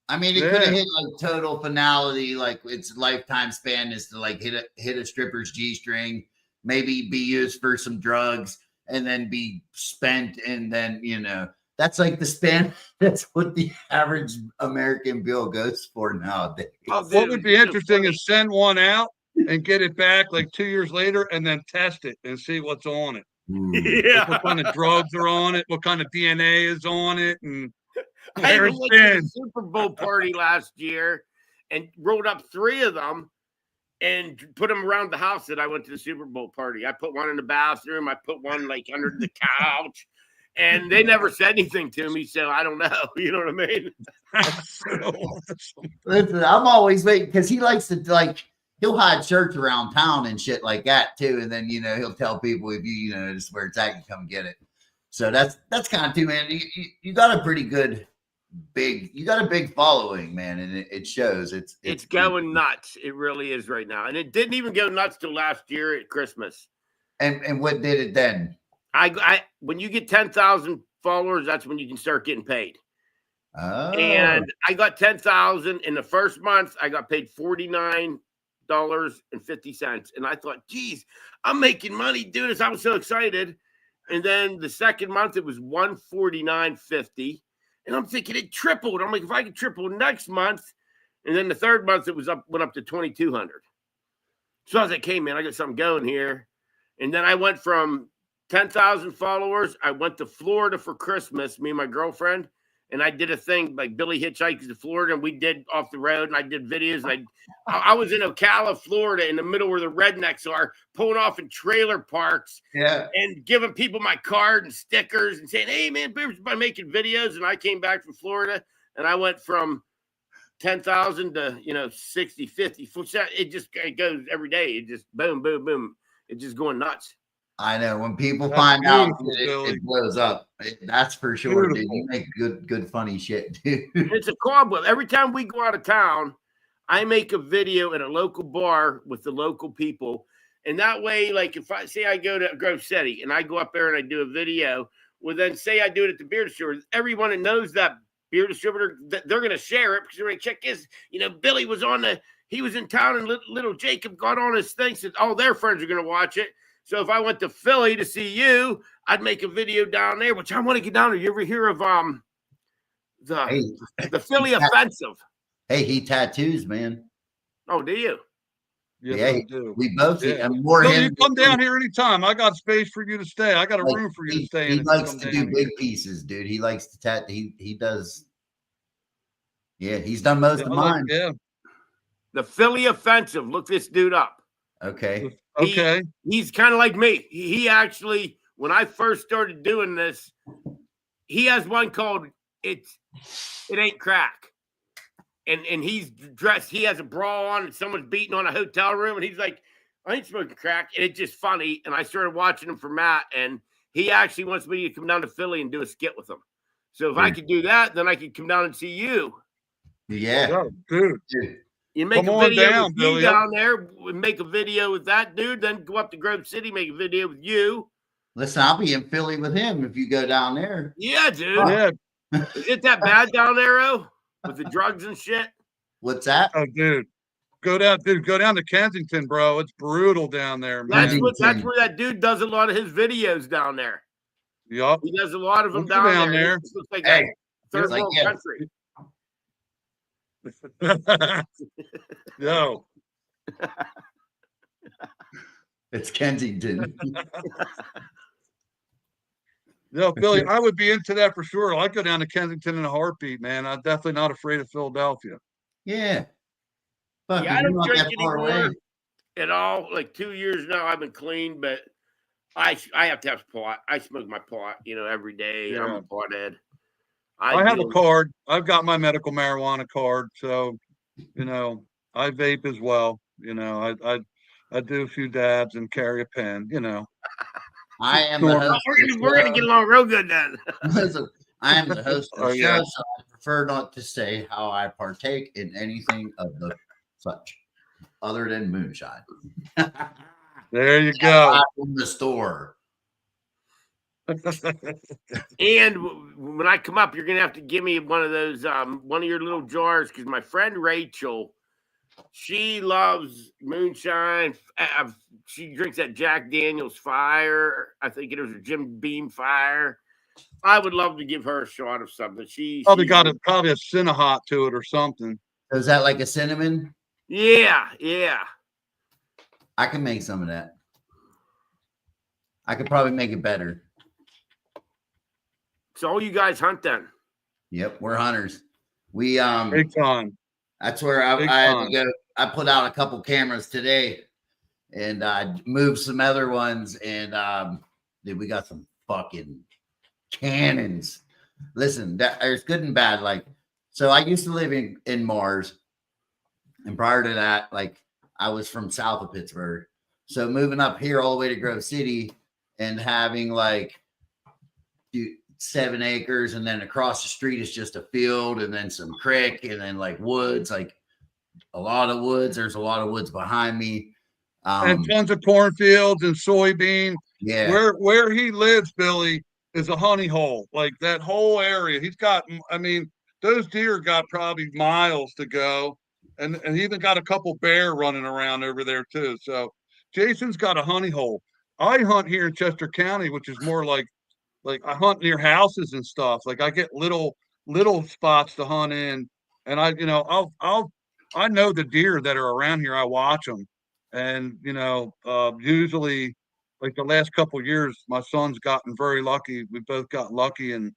I mean, it could have hit like total finality, like its lifetime span is to like hit a stripper's G-string, maybe be used for some drugs, and then be spent, and then that's like the span. That's what the average American bill goes for nowadays. What would be interesting is send one out and get it back like 2 years later, and then test it and see what's on it. Yeah, like what kind of drugs are on it, what kind of DNA is on it, and I went to the Super Bowl party last year and rolled up 3 of them and put them around the house that I went to the Super Bowl party. I put one in the bathroom. I put one like under the couch, and they never said anything to me. So I don't know. You know what I mean? Listen, I'm always waiting because he likes to he'll hide shirts around town and shit like that too. And then, he'll tell people if just where it's at, you come get it. So that's kind of too, man. You got a pretty good you got a big following, man, and it shows. It's going nuts. It really is right now, and it didn't even go nuts till last year at Christmas. And what did it then? I when you get 10,000 followers, that's when you can start getting paid. Oh. And I got 10,000 in the first month. I got paid $49.50, and I thought, geez, I'm making money doing this. I was so excited. And then the second month, it was 149.50. And I'm thinking it tripled. I'm like, if I could triple next month. And then the third month, it went up to 2,200. So I was like, hey, man, I got something going here. And then I went from 10,000 followers. I went to Florida for Christmas, me and my girlfriend. And I did a thing like Billy hitchhikes to Florida, and we did off the road, and I did videos. And I was in Ocala, Florida, in the middle where the rednecks are, pulling off in trailer parks, and giving people my card and stickers and saying, "Hey, man, Boofers by making videos." And I came back from Florida, and I went from 10,000 to 60, 50. It goes every day. It just boom, boom, boom. It's just going nuts. I know when people find out it blows up. That's for sure, dude. You make good, funny shit, dude. It's a cobweb. Every time we go out of town, I make a video at a local bar with the local people. And that way, like if I say I go to Grove City and I go up there and I do a video, well, then say I do it at the beer distributor, everyone that knows that beer distributor, they're going to share it because they're going to check his, Billy was he was in town and little Jacob got on his thing, said all their friends are going to watch it. So if I went to Philly to see you, I'd make a video down there, which I want to get down there. You ever hear of the Philly offensive? Hey, he tattoos, man. Oh, do you? Yes, yeah, I do. We both see. Yeah. You come down here anytime. I got space for you to stay. I got a room for you to stay in. He likes to do big pieces, dude. He likes to tattoo. He does. Yeah, he's done most of mine. Yeah. The Philly offensive. Look this dude up. Okay. He's kind of like me. He actually, when I first started doing this, he has one called It Ain't Crack. And he's dressed, he has a bra on and someone's beating on a hotel room. And he's like, I ain't smoking crack. And it's just funny. And I started watching him for Matt. And he actually wants me to come down to Philly and do a skit with him. So if I could do that, then I could come down and see you. Yeah. Oh, dude. You make a video with you down there, make a video with that dude, then go up to Grove City, make a video with you. Listen, I'll be in Philly with him if you go down there. Yeah, dude. Yeah. Is it that bad down there, with the drugs and shit? What's that? Oh, dude. Go down to Kensington, bro. It's brutal down there, man. That's where that dude does a lot of his videos down there. Yup. He does a lot of them down there. It looks like a third world country. Yo. It's Kensington. Yo, Billy, I would be into that for sure. I'd go down to Kensington in a heartbeat, man. I'm definitely not afraid of Philadelphia. Yeah. I don't drink anymore at all. Like 2 years now, I've been clean, but I have to have pot. I smoke my pot, every day. Yeah. I'm a pothead. I have a card. I've got my medical marijuana card, so I vape as well. I do a few dabs and carry a pen. I am the host. We're gonna get along real good then. Listen, I am the host of the show, so I prefer not to say how I partake in anything of the such other than moonshine. There you go. In the store. And when I come up, you're gonna have to give me one of those, one of your little jars, because my friend Rachel, she loves moonshine. She drinks that Jack Daniel's Fire. I think it was a Jim Beam Fire. I would love to give her a shot of something. Probably got probably a Cinnahot to it or something. Is that like a cinnamon? Yeah. I can make some of that. I could probably make it better. So all you guys hunt then? Yep, we're hunters. We big time. That's where I had to go. I put out a couple cameras today, and I moved some other ones, and dude, we got some fucking cannons. Listen, there's good and bad. Like, so I used to live in Mars, and prior to that, like I was from south of Pittsburgh. So moving up here all the way to Grove City and having like 7 acres, and then across the street is just a field, and then some creek, and then like woods, like a lot of woods. There's a lot of woods behind me, and tons of cornfields and soybean. Yeah, where he lives, Billy, is a honey hole. Like that whole area, he's got. I mean, those deer got probably miles to go, and he even got a couple bear running around over there too. So Jason's got a honey hole. I hunt here in Chester County, which is more like I hunt near houses and stuff. Like I get little spots to hunt in, and I know the deer that are around here. I watch them, and usually like the last couple of years, my son's gotten very lucky. We both got lucky and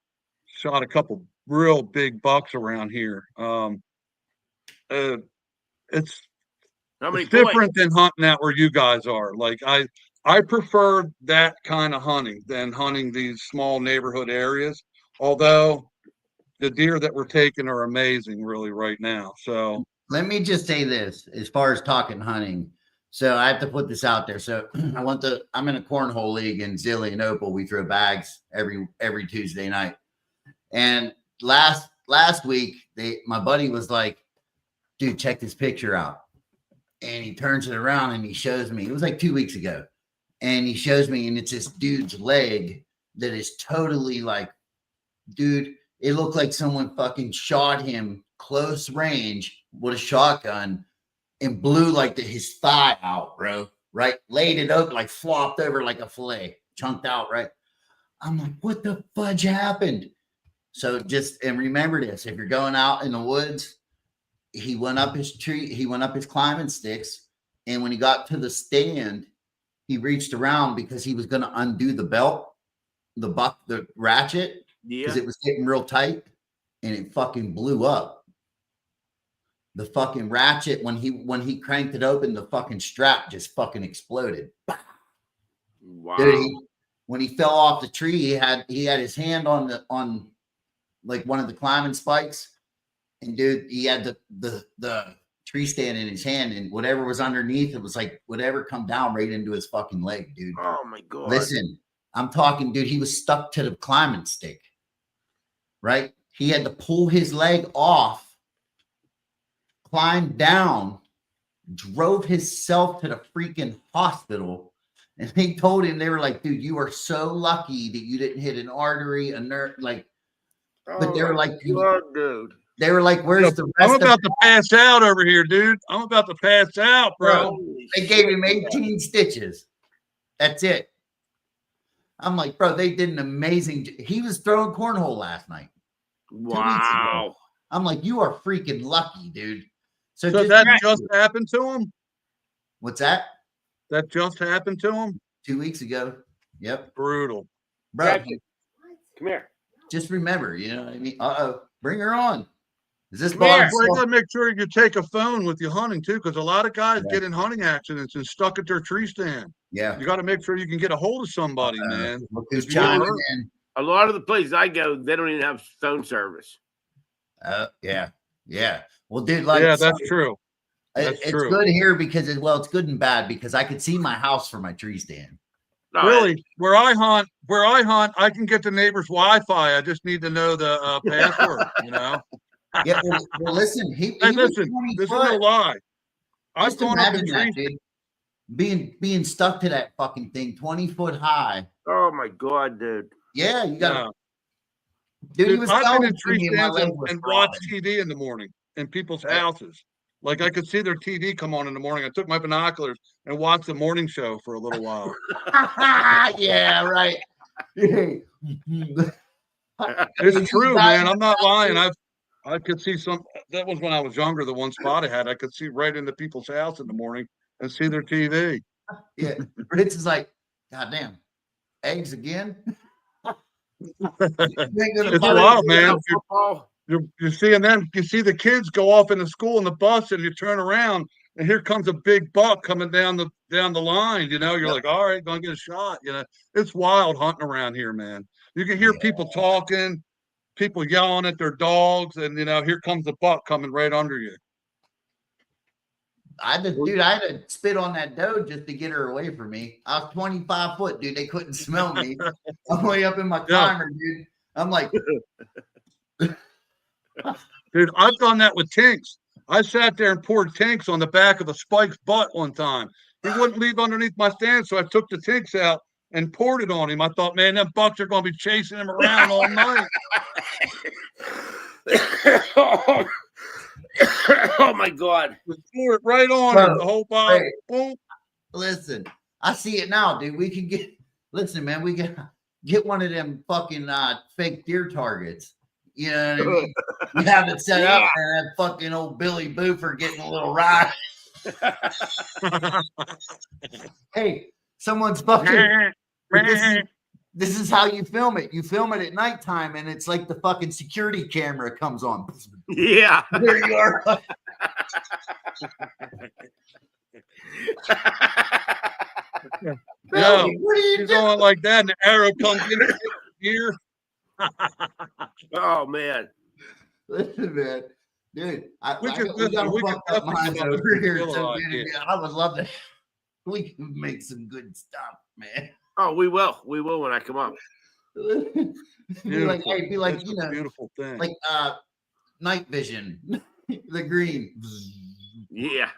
shot a couple real big bucks around here. It's How many it's points? different than hunting out where you guys are. Like I prefer that kind of hunting than hunting these small neighborhood areas. Although the deer that we're taking are amazing, really, right now. So let me just say this as far as talking hunting. So I have to put this out there. So I'm in a cornhole league in Zilly and Opal. We throw bags every Tuesday night. And last week, my buddy was like, dude, check this picture out. And he turns it around and he shows me, it was like 2 weeks ago. And he shows me, and it's this dude's leg that is totally like, dude, it looked like someone fucking shot him close range with a shotgun and blew like his thigh out, bro. Right? Laid it open, like flopped over like a fillet, chunked out, right? I'm like, what the fudge happened? So and remember this, if you're going out in the woods, he went up his tree, he went up his climbing sticks, and when he got to the stand, he reached around because he was going to undo the belt, the ratchet, because it was getting real tight, and it fucking blew up. The fucking ratchet, when he cranked it open, the fucking strap just fucking exploded. Wow. Dude, when he fell off the tree, he had his hand on like one of the climbing spikes, and dude, he had the tree stand in his hand, and whatever was underneath, it was like whatever come down right into his fucking leg, dude. Oh my God. Listen, I'm talking, dude, he was stuck to the climbing stick, right? He had to pull his leg off, climb down, drove himself to the freaking hospital. And they told him, they were like, dude, you are so lucky that you didn't hit an artery, a nerve, like, but they were like, God, dude. They were like, where's the rest? I'm about to pass out over here, dude. I'm about to pass out, bro. They gave him 18 stitches. That's it. I'm like, bro, they did an amazing. He was throwing cornhole last night. Wow. I'm like, you are freaking lucky, dude. So that just happened to him? What's that? That just happened to him? 2 weeks ago. Yep. Brutal. Bro, come here. Just remember, you know what I mean? Uh-oh. Bring her on. Is this well, you got to make sure you take a phone with you hunting too, because a lot of guys get in hunting accidents and stuck at their tree stand. Yeah. You got to make sure you can get a hold of somebody, man. Look who's chiming in. A lot of the places I go, they don't even have phone service. Yeah. Yeah. Well, dude, like, yeah, that's true. It's good here because it's good and bad because I could see my house from my tree stand. No, really, where I hunt, I can get the neighbor's Wi-Fi. I just need to know the password. You know. Yeah. Well, listen. Listen. This is no lie. I've gone up in tree, dude. Being stuck to that fucking thing, 20 foot high. Oh my God, dude. Yeah, you got. Yeah. Dude, he was I've been in tree stands and watch TV in the morning in people's houses. Like I could see their TV come on in the morning. I took my binoculars and watched the morning show for a little while. Yeah, right. It's true, man. I'm not lying. I could see some. That was when I was younger. The one spot I had, I could see right into people's house in the morning and see their TV. Yeah, Rich is like, God damn, eggs again. It's wild, man. You're seeing them. You see the kids go off into school in the bus, and you turn around, and here comes a big buck coming down the line. You know, you're like, all right, gonna get a shot. You know, it's wild hunting around here, man. You can hear people talking, people yelling at their dogs, and you know, here comes a buck coming right under you. I had to spit on that doe just to get her away from me. I was 25 foot, dude. They couldn't smell me. I'm way up in my climber, dude. I'm like. Dude, I've done that with tinks. I sat there and poured tinks on the back of a spike's butt one time. He wouldn't leave underneath my stand, so I took the tinks out and poured it on him. I thought, man, them bucks are going to be chasing him around all night. Oh my God! We poured it right on him, the whole bottle. Hey, boom. Listen, I see it now, dude. We can listen, man, we get one of them fucking fake deer targets. You know what I mean? We have it set up and have fucking old Billy Boofer getting a little ride. Hey, someone's fucking. This is how you film it. You film it at nighttime, and it's like the fucking security camera comes on. Yeah. There you are. Yeah, what are you he's doing? going like that, and the arrow comes in here. Oh man. Listen, man. Dude, We could we got definitely fucked up minds come up with over some here. killer So ideas. I would love to. We can make some good stuff, man. Oh, we will. We will when I come up. Be like, hey, be like, That's you a know, beautiful thing. like night vision, the green. Yeah.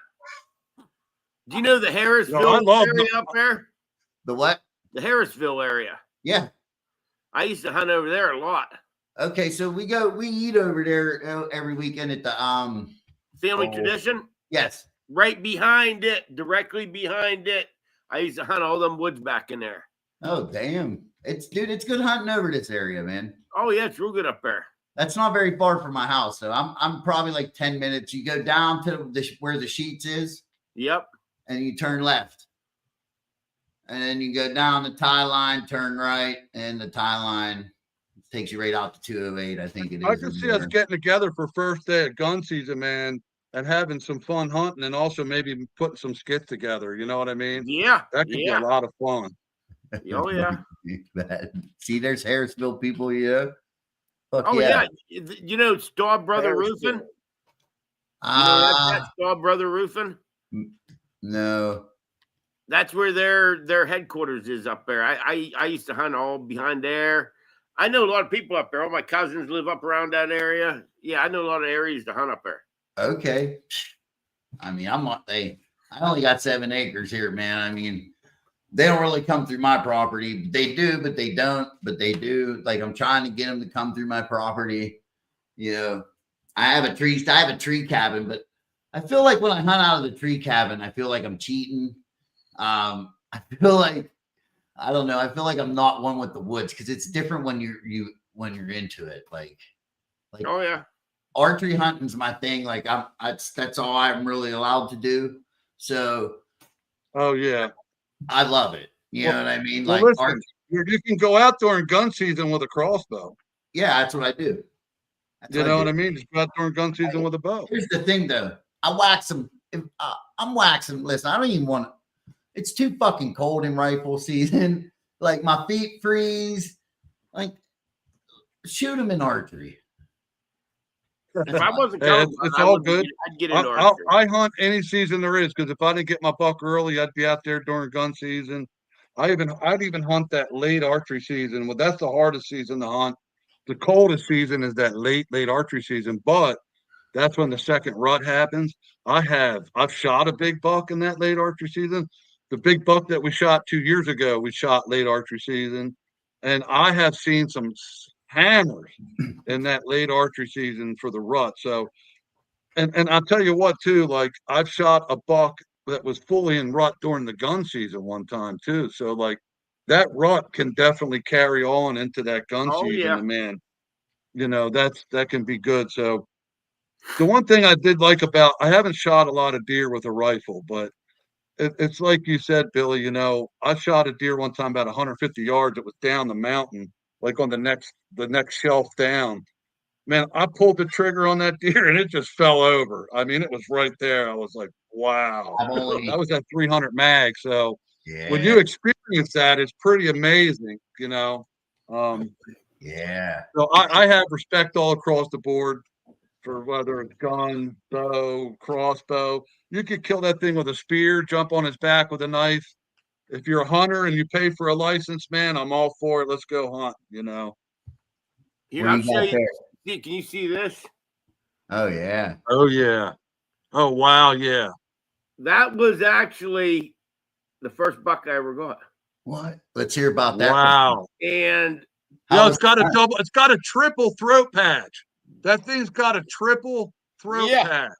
Do you know the Harrisville I love area up there? The what? The Harrisville area. Yeah. I used to hunt over there a lot. Okay, so we eat over there every weekend at the Family tradition. Yes. Right behind it, directly behind it. I used to hunt all them woods back in there. Oh damn! It's good hunting over this area, man. Oh yeah, it's real good up there. That's not very far from my house, so I'm probably like 10 minutes. You go down to where the sheets is. Yep. And you turn left. And then you go down the tie line, turn right, and the tie line takes you right out to 208, I think it is. I can see us getting together for first day of gun season, man, and having some fun hunting, and also maybe putting some skits together. You know what I mean? Yeah. That could be a lot of fun. Oh yeah. See, there's Harrisville people, you know. Fuck oh yeah. You know Star Brother Roofing? You know that's Star Brother Roofing? No. That's where their headquarters is up there. I used to hunt all behind there. I know a lot of people up there. All my cousins live up around that area. Yeah, I know a lot of areas to hunt up there. Okay. I mean, I only got 7 acres here, man. I mean, they don't really come through my property. They do, but they don't. But they do. Like, I'm trying to get them to come through my property. You know, I have a tree cabin, but I feel like when I hunt out of the tree cabin, I feel like I'm cheating. I feel like, I don't know. I feel like I'm not one with the woods because it's different when you're into it. Like, oh yeah, archery hunting's my thing. Like that's all I'm really allowed to do. So, oh yeah, I love it. You know what I mean? Well, like, listen, you can go out during gun season with a crossbow. Yeah, that's what I do. You know what I mean? Just go out during gun season with a bow. Here's the thing, though. I wax them. I'm waxing. Listen, I don't even want to. It's too fucking cold in rifle season. Like, my feet freeze. Like, shoot them in archery. If I wasn't going, it's all good. I'd get into archery. I hunt any season there is, because if I didn't get my buck early, I'd be out there during gun season. I'd even hunt that late archery season. Well, that's the hardest season to hunt. The coldest season is that late archery season, but that's when the second rut happens. I've shot a big buck in that late archery season. The big buck that we shot 2 years ago, we shot late archery season, and I have seen some hammers in that late archery season for the rut. So, and I'll tell you what too, like, I've shot a buck that was fully in rut during the gun season one time too. So, like, that rut can definitely carry on into that gun season. Yeah. And man, you know, that can be good. So the one thing I did like about, I haven't shot a lot of deer with a rifle, but it's like you said, Billy, you know, I shot a deer one time about 150 yards. It was down the mountain, like on the next shelf down. Man, I pulled the trigger on that deer and it just fell over. I mean, it was right there. I was like, wow. That was at 300 mag. So when you experience that, it's pretty amazing, you know. Yeah. So I have respect all across the board for whether it's gun, bow, crossbow. You could kill that thing with a spear, jump on his back with a knife. If you're a hunter and you pay for a license, man, I'm all for it. Let's go hunt, you know. Here, I'll show you. Can you see this? Oh, yeah. Oh, yeah. Oh, wow, yeah. That was actually the first buck I ever got. What? Let's hear about that. Wow. And it's got a triple throat patch. That thing's got a triple throat patch.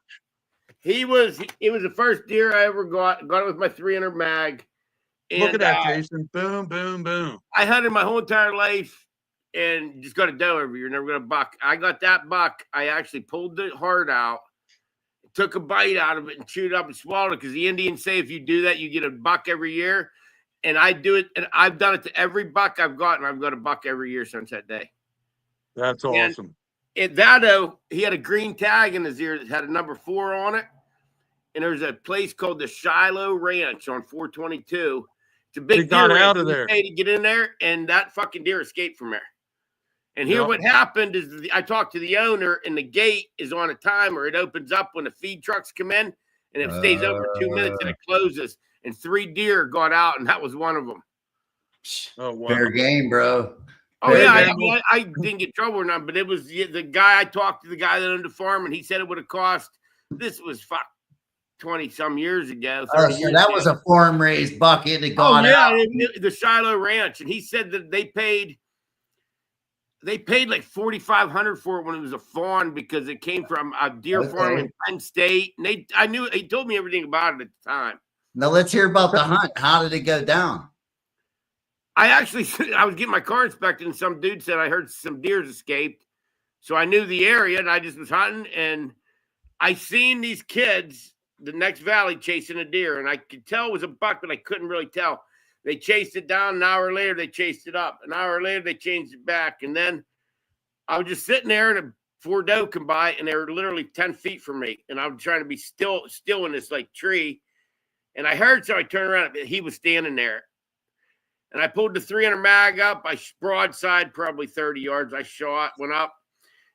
It was the first deer I ever got. Got it with my 300 mag. Look at that, Jason. Boom, boom, boom. I hunted my whole entire life and just got a doe every year, never got a buck. I got that buck. I actually pulled the heart out, took a bite out of it and chewed up and swallowed it because the Indians say if you do that, you get a buck every year. And I do it, and I've done it to every buck I've gotten. I've got a buck every year since that day. That's awesome. And that doe, he had a green tag in his ear that had a number 4 on it. And there's a place called the Shiloh Ranch on 422. It's a big got deer out ranch. of there. To get in there, and that fucking deer escaped from there. And here, what happened is I talked to the owner, and the gate is on a timer. It opens up when the feed trucks come in, and it stays open for 2 minutes, and it closes. And 3 deer got out, and that was one of them. Oh, wow. Fair game, bro. Oh, yeah. I mean, I didn't get trouble or nothing, but it was the guy. I talked to the guy that owned the farm, and he said it would have cost. This was 20-some years ago. Oh, so that was a farm-raised buck. It had gone out. The Shiloh Ranch, and he said that they paid like $4,500 for it when it was a fawn because it came from a deer farm in Penn State. And he told me everything about it at the time. Now let's hear about the hunt. How did it go down? I was getting my car inspected, and some dude said I heard some deers escaped. So I knew the area, and I just was hunting, and I seen these kids the next valley chasing a deer, and I could tell it was a buck, but I couldn't really tell. They chased it down. An hour later, they chased it up. An hour later, they changed it back. And then I was just sitting there, and a 4 doe come by, and they were literally 10 feet from me. And I was trying to be still in this like tree. And I heard, so I turned around. He was standing there. And I pulled the 300 mag up. I broadside probably 30 yards. I shot, went up,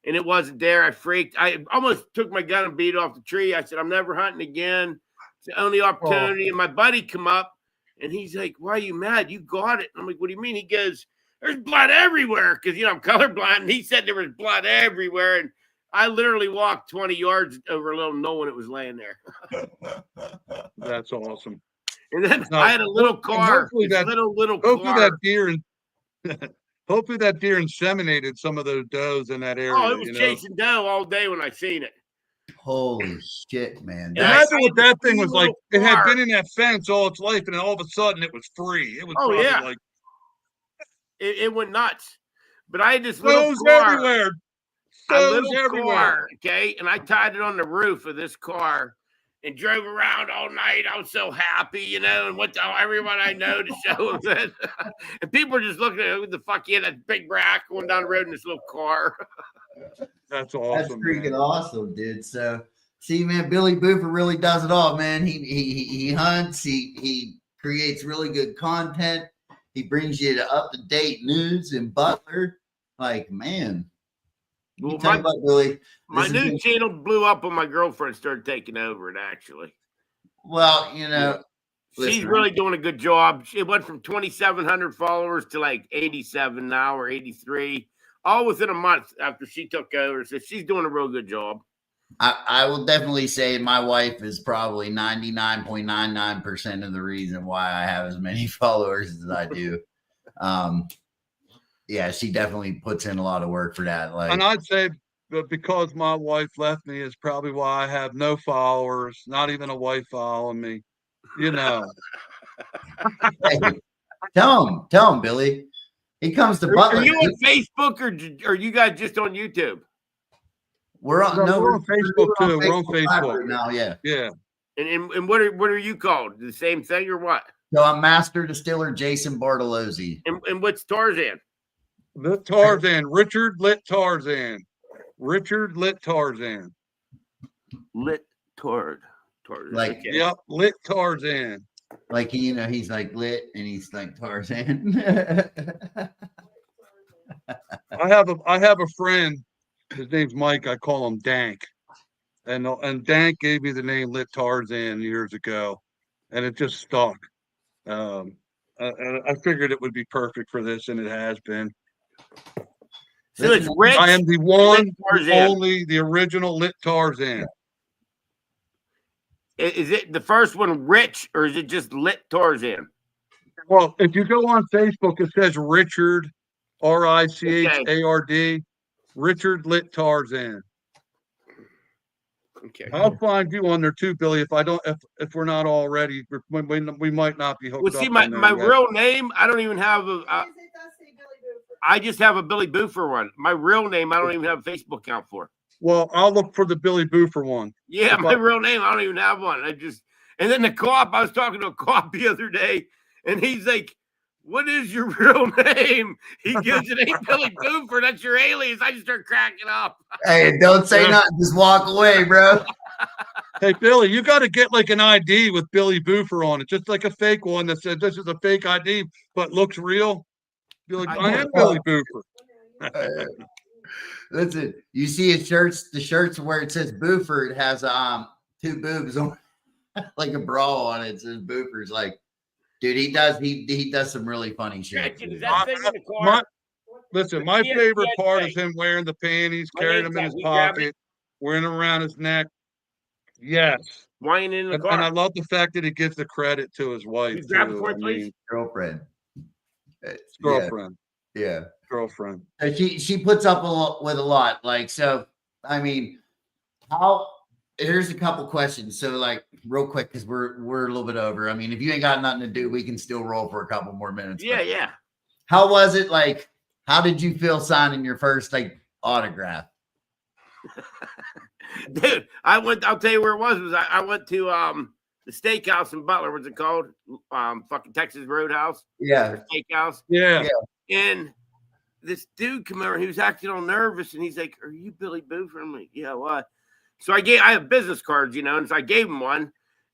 and it wasn't there. I freaked. I almost took my gun and beat it off the tree. I said, I'm never hunting again. It's the only opportunity. And my buddy come up, and he's like, why are you mad? You got it. And I'm like, what do you mean? He goes, there's blood everywhere because, I'm colorblind. And he said there was blood everywhere. And I literally walked 20 yards over a little knowing it was laying there. That's awesome. And then I had a little car. Hopefully that deer inseminated some of those does in that area. Oh, it was chasing doe all day when I seen it. Holy shit, man. Imagine what that thing was like. It had been in that fence all its life, and then all of a sudden it was free. It was like it went nuts. But I had this little car. Everywhere. Okay. And I tied it on the roof of this car and drove around all night. I was so happy, and went to everyone I know to show them that. And people were just looking at who the fuck you had that big rack going down the road in this little car. That's awesome. That's freaking awesome, dude. So, see, man, Billy Boofer really does it all, man. He hunts. He creates really good content. He brings you to up-to-date news in Butler. Like, man. Well, Billy. My new channel blew up when my girlfriend started taking over it, actually. Well, she's really doing a good job. It went from 2,700 followers to like 87 now or 83, all within a month after she took over. So she's doing a real good job. I will definitely say my wife is probably 99.99% of the reason why I have as many followers as I do. Yeah, she definitely puts in a lot of work for that. And I'd say that because my wife left me is probably why I have no followers, not even a wife following me. Hey, tell him, Billy. He comes to Butler. Are you on Facebook or are you guys just on YouTube? We're on Facebook too. We're on Facebook right now. Yeah. Yeah. And what are you called? The same thing or what? So I'm Master Distiller Jason Bartolozzi. And what's Tarzan? Lit Tarzan. Richard Lit Tarzan. Richard Lit Tarzan. Lit Tarzan. Like, okay. Yep, Lit Tarzan. Like he's like lit and he's like Tarzan. I have a friend. His name's Mike. I call him Dank, and Dank gave me the name Lit Tarzan years ago, and it just stuck. I figured it would be perfect for this, and it has been. So it's Rich. I am the one, the only, the original Lit Tarzan. Is it the first one Rich, or is it just Lit Tarzan? Well, if you go on Facebook, it says Richard, Richard, Richard Lit Tarzan. Okay. I'll find you on there too, Billy. If I don't, if we're not already, we might not be hooked Well, see, up. my real name, I don't even have I just have a Billy Boofer one. My real name, I don't even have a Facebook account for. Well, I'll look for the Billy Boofer one. Yeah, my real name, I don't even have one. And then the co-op, I was talking to a co-op the other day, and he's like, "What is your real name?" He goes, "It ain't Billy Boofer. That's your alias." I just start cracking up. Hey, don't say nothing. Just walk away, bro. Hey, Billy, you got to get like an ID with Billy Boofer on it, just like a fake one that says this is a fake ID, but looks real. Be like, I am Billy Boofer. Listen, you see his shirts, the shirts where it says Boofer, it has two boobs on like a bra on it. It says Boofer's. Like, dude, he does some really funny shit. Listen, my favorite part is him wearing the panties, carrying them in his pocket, wearing them around his neck. Yes. Whining in the car. And I love the fact that he gives the credit to his wife. Grab it for it, please. Girlfriend. Girlfriend. Yeah. Girlfriend. She puts up with a lot. Like, so, I mean, here's a couple questions. So, like, real quick, because we're a little bit over. I mean, if you ain't got nothing to do, we can still roll for a couple more minutes. Yeah, yeah. How was it? Like, how did you feel signing your first like autograph? Dude, I'll tell you where it was. I went to the steakhouse in Butler. What's it called? Fucking Texas Roadhouse. Yeah. Steakhouse. Yeah. And this dude come over, he was acting all nervous, and he's like, "Are you Billy Boofer?" I'm like, "Yeah, what?" So I have business cards, and so I gave him one,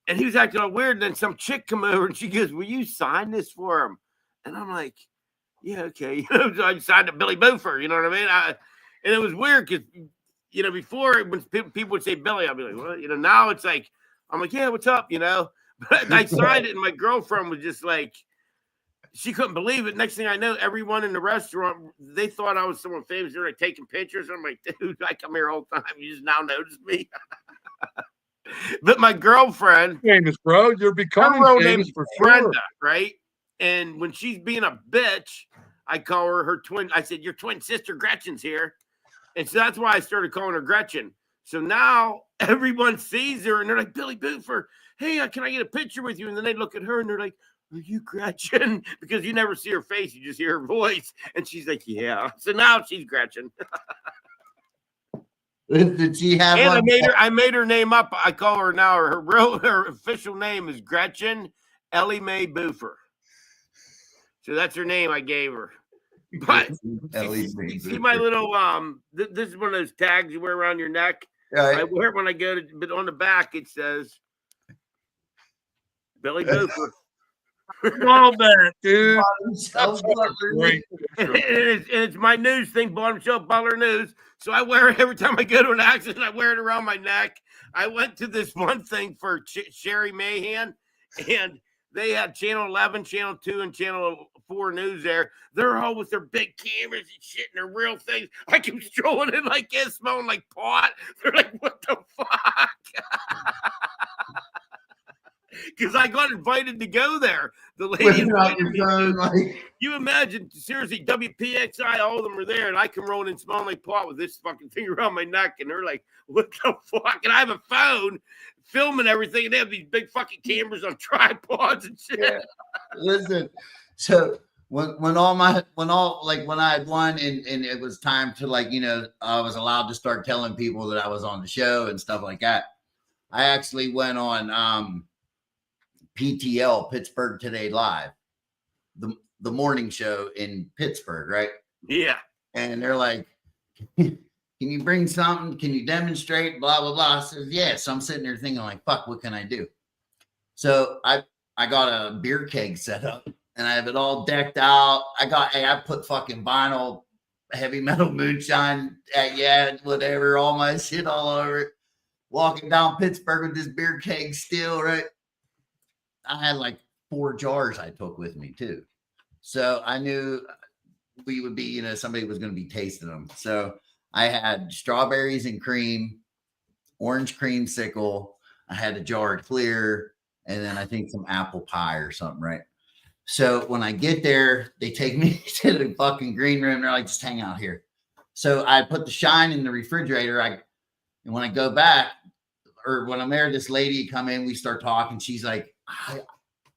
and he was acting all weird. And then some chick come over, and she goes, "Will you sign this for him?" And I'm like, "Yeah, okay." So I signed a Billy Boofer, you know what I mean? And it was weird because, before when people would say Billy, I'd be like, "What?" Now it's like, I'm like, "Yeah, what's up?" But I signed it, and my girlfriend was just like, she couldn't believe it. Next thing I know, everyone in the restaurant, they thought I was someone famous. They're like taking pictures. I'm like, "Dude, I come here all the time. You just now notice me." But my girlfriend, famous, bro. You're becoming famous for Brenda, sure. right? And when she's being a bitch, I call her twin. I said, "Your twin sister Gretchen's here." And so that's why I started calling her Gretchen. So now everyone sees her and they're like, "Billy Boofer, hey, can I get a picture with you?" And then they look at her and they're like, "Are you Gretchen?" Because you never see her face, you just hear her voice. And she's like, "Yeah." So now she's Gretchen. Did she have? And I made her name up. I call her now. Her official name is Gretchen Ellie Mae Boofer. So that's her name I gave her. But see my little this is one of those tags you wear around your neck. Right. I wear it when I go to, but on the back it says Billy Boofer. Love that, dude. That's great. And it's my news thing, bottom shelf Butler News. So I wear it every time I go to an accident. I wear it around my neck. I went to this one thing for Sherry Mahan, and they had Channel 11, Channel 2, and Channel 4 news there. They're all with their big cameras and shit and their real things. I keep strolling in like this, smelling like pot. They're like, "What the fuck?" Because I got invited to go there. The lady invited me. You imagine, seriously, WPXI, all of them are there, and I come rolling and smelling like pot with this fucking thing around my neck, and they're like, "What the fuck?" And I have a phone filming everything, and they have these big fucking cameras on tripods and shit. Yeah. Listen, so when I had won and it was time to I was allowed to start telling people that I was on the show and stuff like that. I actually went on PTL, Pittsburgh Today Live, the morning show in Pittsburgh, right? Yeah. And they're like, "Can you bring something? Can you demonstrate?" Blah, blah, blah. I said, "Yeah." So I'm sitting there thinking like, fuck, what can I do? So I got a beer keg set up and I have it all decked out. I put fucking vinyl, heavy metal moonshine, whatever, all my shit all over it. Walking down Pittsburgh with this beer keg still, right? I had like 4 jars I took with me too. So I knew we would be, somebody was going to be tasting them. So I had strawberries and cream, orange creamsicle. I had a jar of clear, and then I think some apple pie or something, right? So when I get there, they take me to the fucking green room. They're like, "Just hang out here." So I put the shine in the refrigerator. And when I go back, or when I'm there, this lady come in, we start talking. She's like,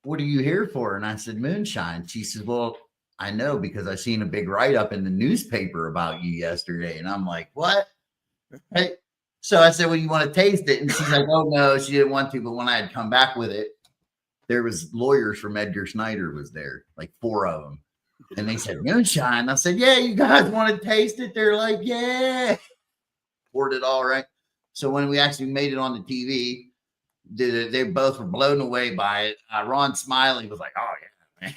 what are you here for? And I said, moonshine. She says, well, I know because I seen a big write-up in the newspaper about you yesterday. And I'm like, what? Right. So I said, well, you want to taste it? And she's like, oh no, she didn't want to. But when I had come back with it, there was lawyers from Edgar Snyder was there, like 4 of them. And they said, moonshine. I said, yeah, you guys want to taste it? They're like, yeah. Poured it all right. So when we actually made it on the TV, they both were blown away by it. Ron Smiley was like, oh yeah,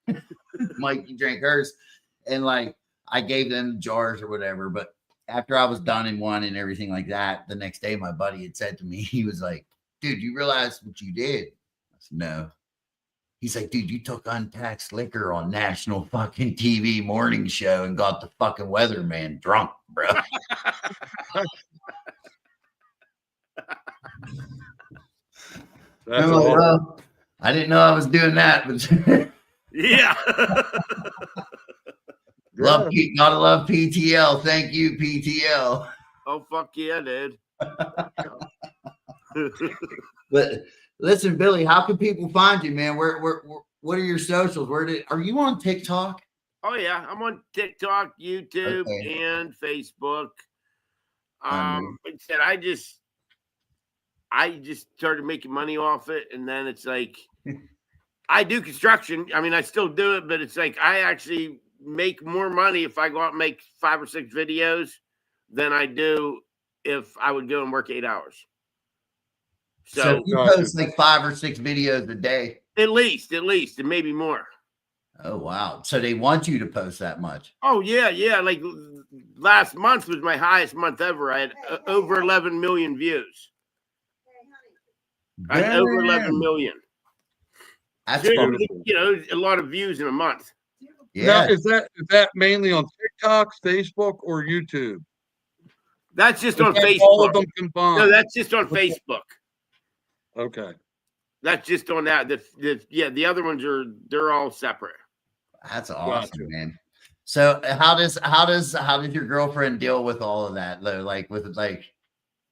man. Mike, you drank hers. And like, I gave them jars or whatever. But after I was done in one and everything like that, the next day, my buddy had said to me, he was like, dude, you realize what you did? I said, no. He's like, dude, you took untaxed liquor on national fucking TV morning show and got the fucking weatherman drunk, bro. That's Like, awesome. well, I didn't know I was doing that, but Yeah. gotta love PTL. Thank you, PTL. Oh, fuck yeah, dude. But listen, Billy, how can people find you, man? Where what are your socials? Are you on TikTok? Oh yeah, I'm on TikTok, YouTube, and Facebook. Like I said, I just started making money off it, and then it's like I do construction. I mean, I still do it, but it's like I actually make more money if I go out and make 5 or 6 videos than I do if I would go and work 8 hours. So you post like 5 or 6 videos a day, at least, and maybe more. Oh wow! So they want you to post that much? Oh yeah. Like last month was my highest month ever. I had over 11 million views. I had over 11 million. That's beautiful. You know, a lot of views in a month. Yeah. Now, is that mainly on TikTok, Facebook, or YouTube? That's just on Facebook. All of them combined. No, that's just on Facebook. Okay. That's just on that. The other ones they're all separate. That's awesome, man. So how does your girlfriend deal with all of that though? Like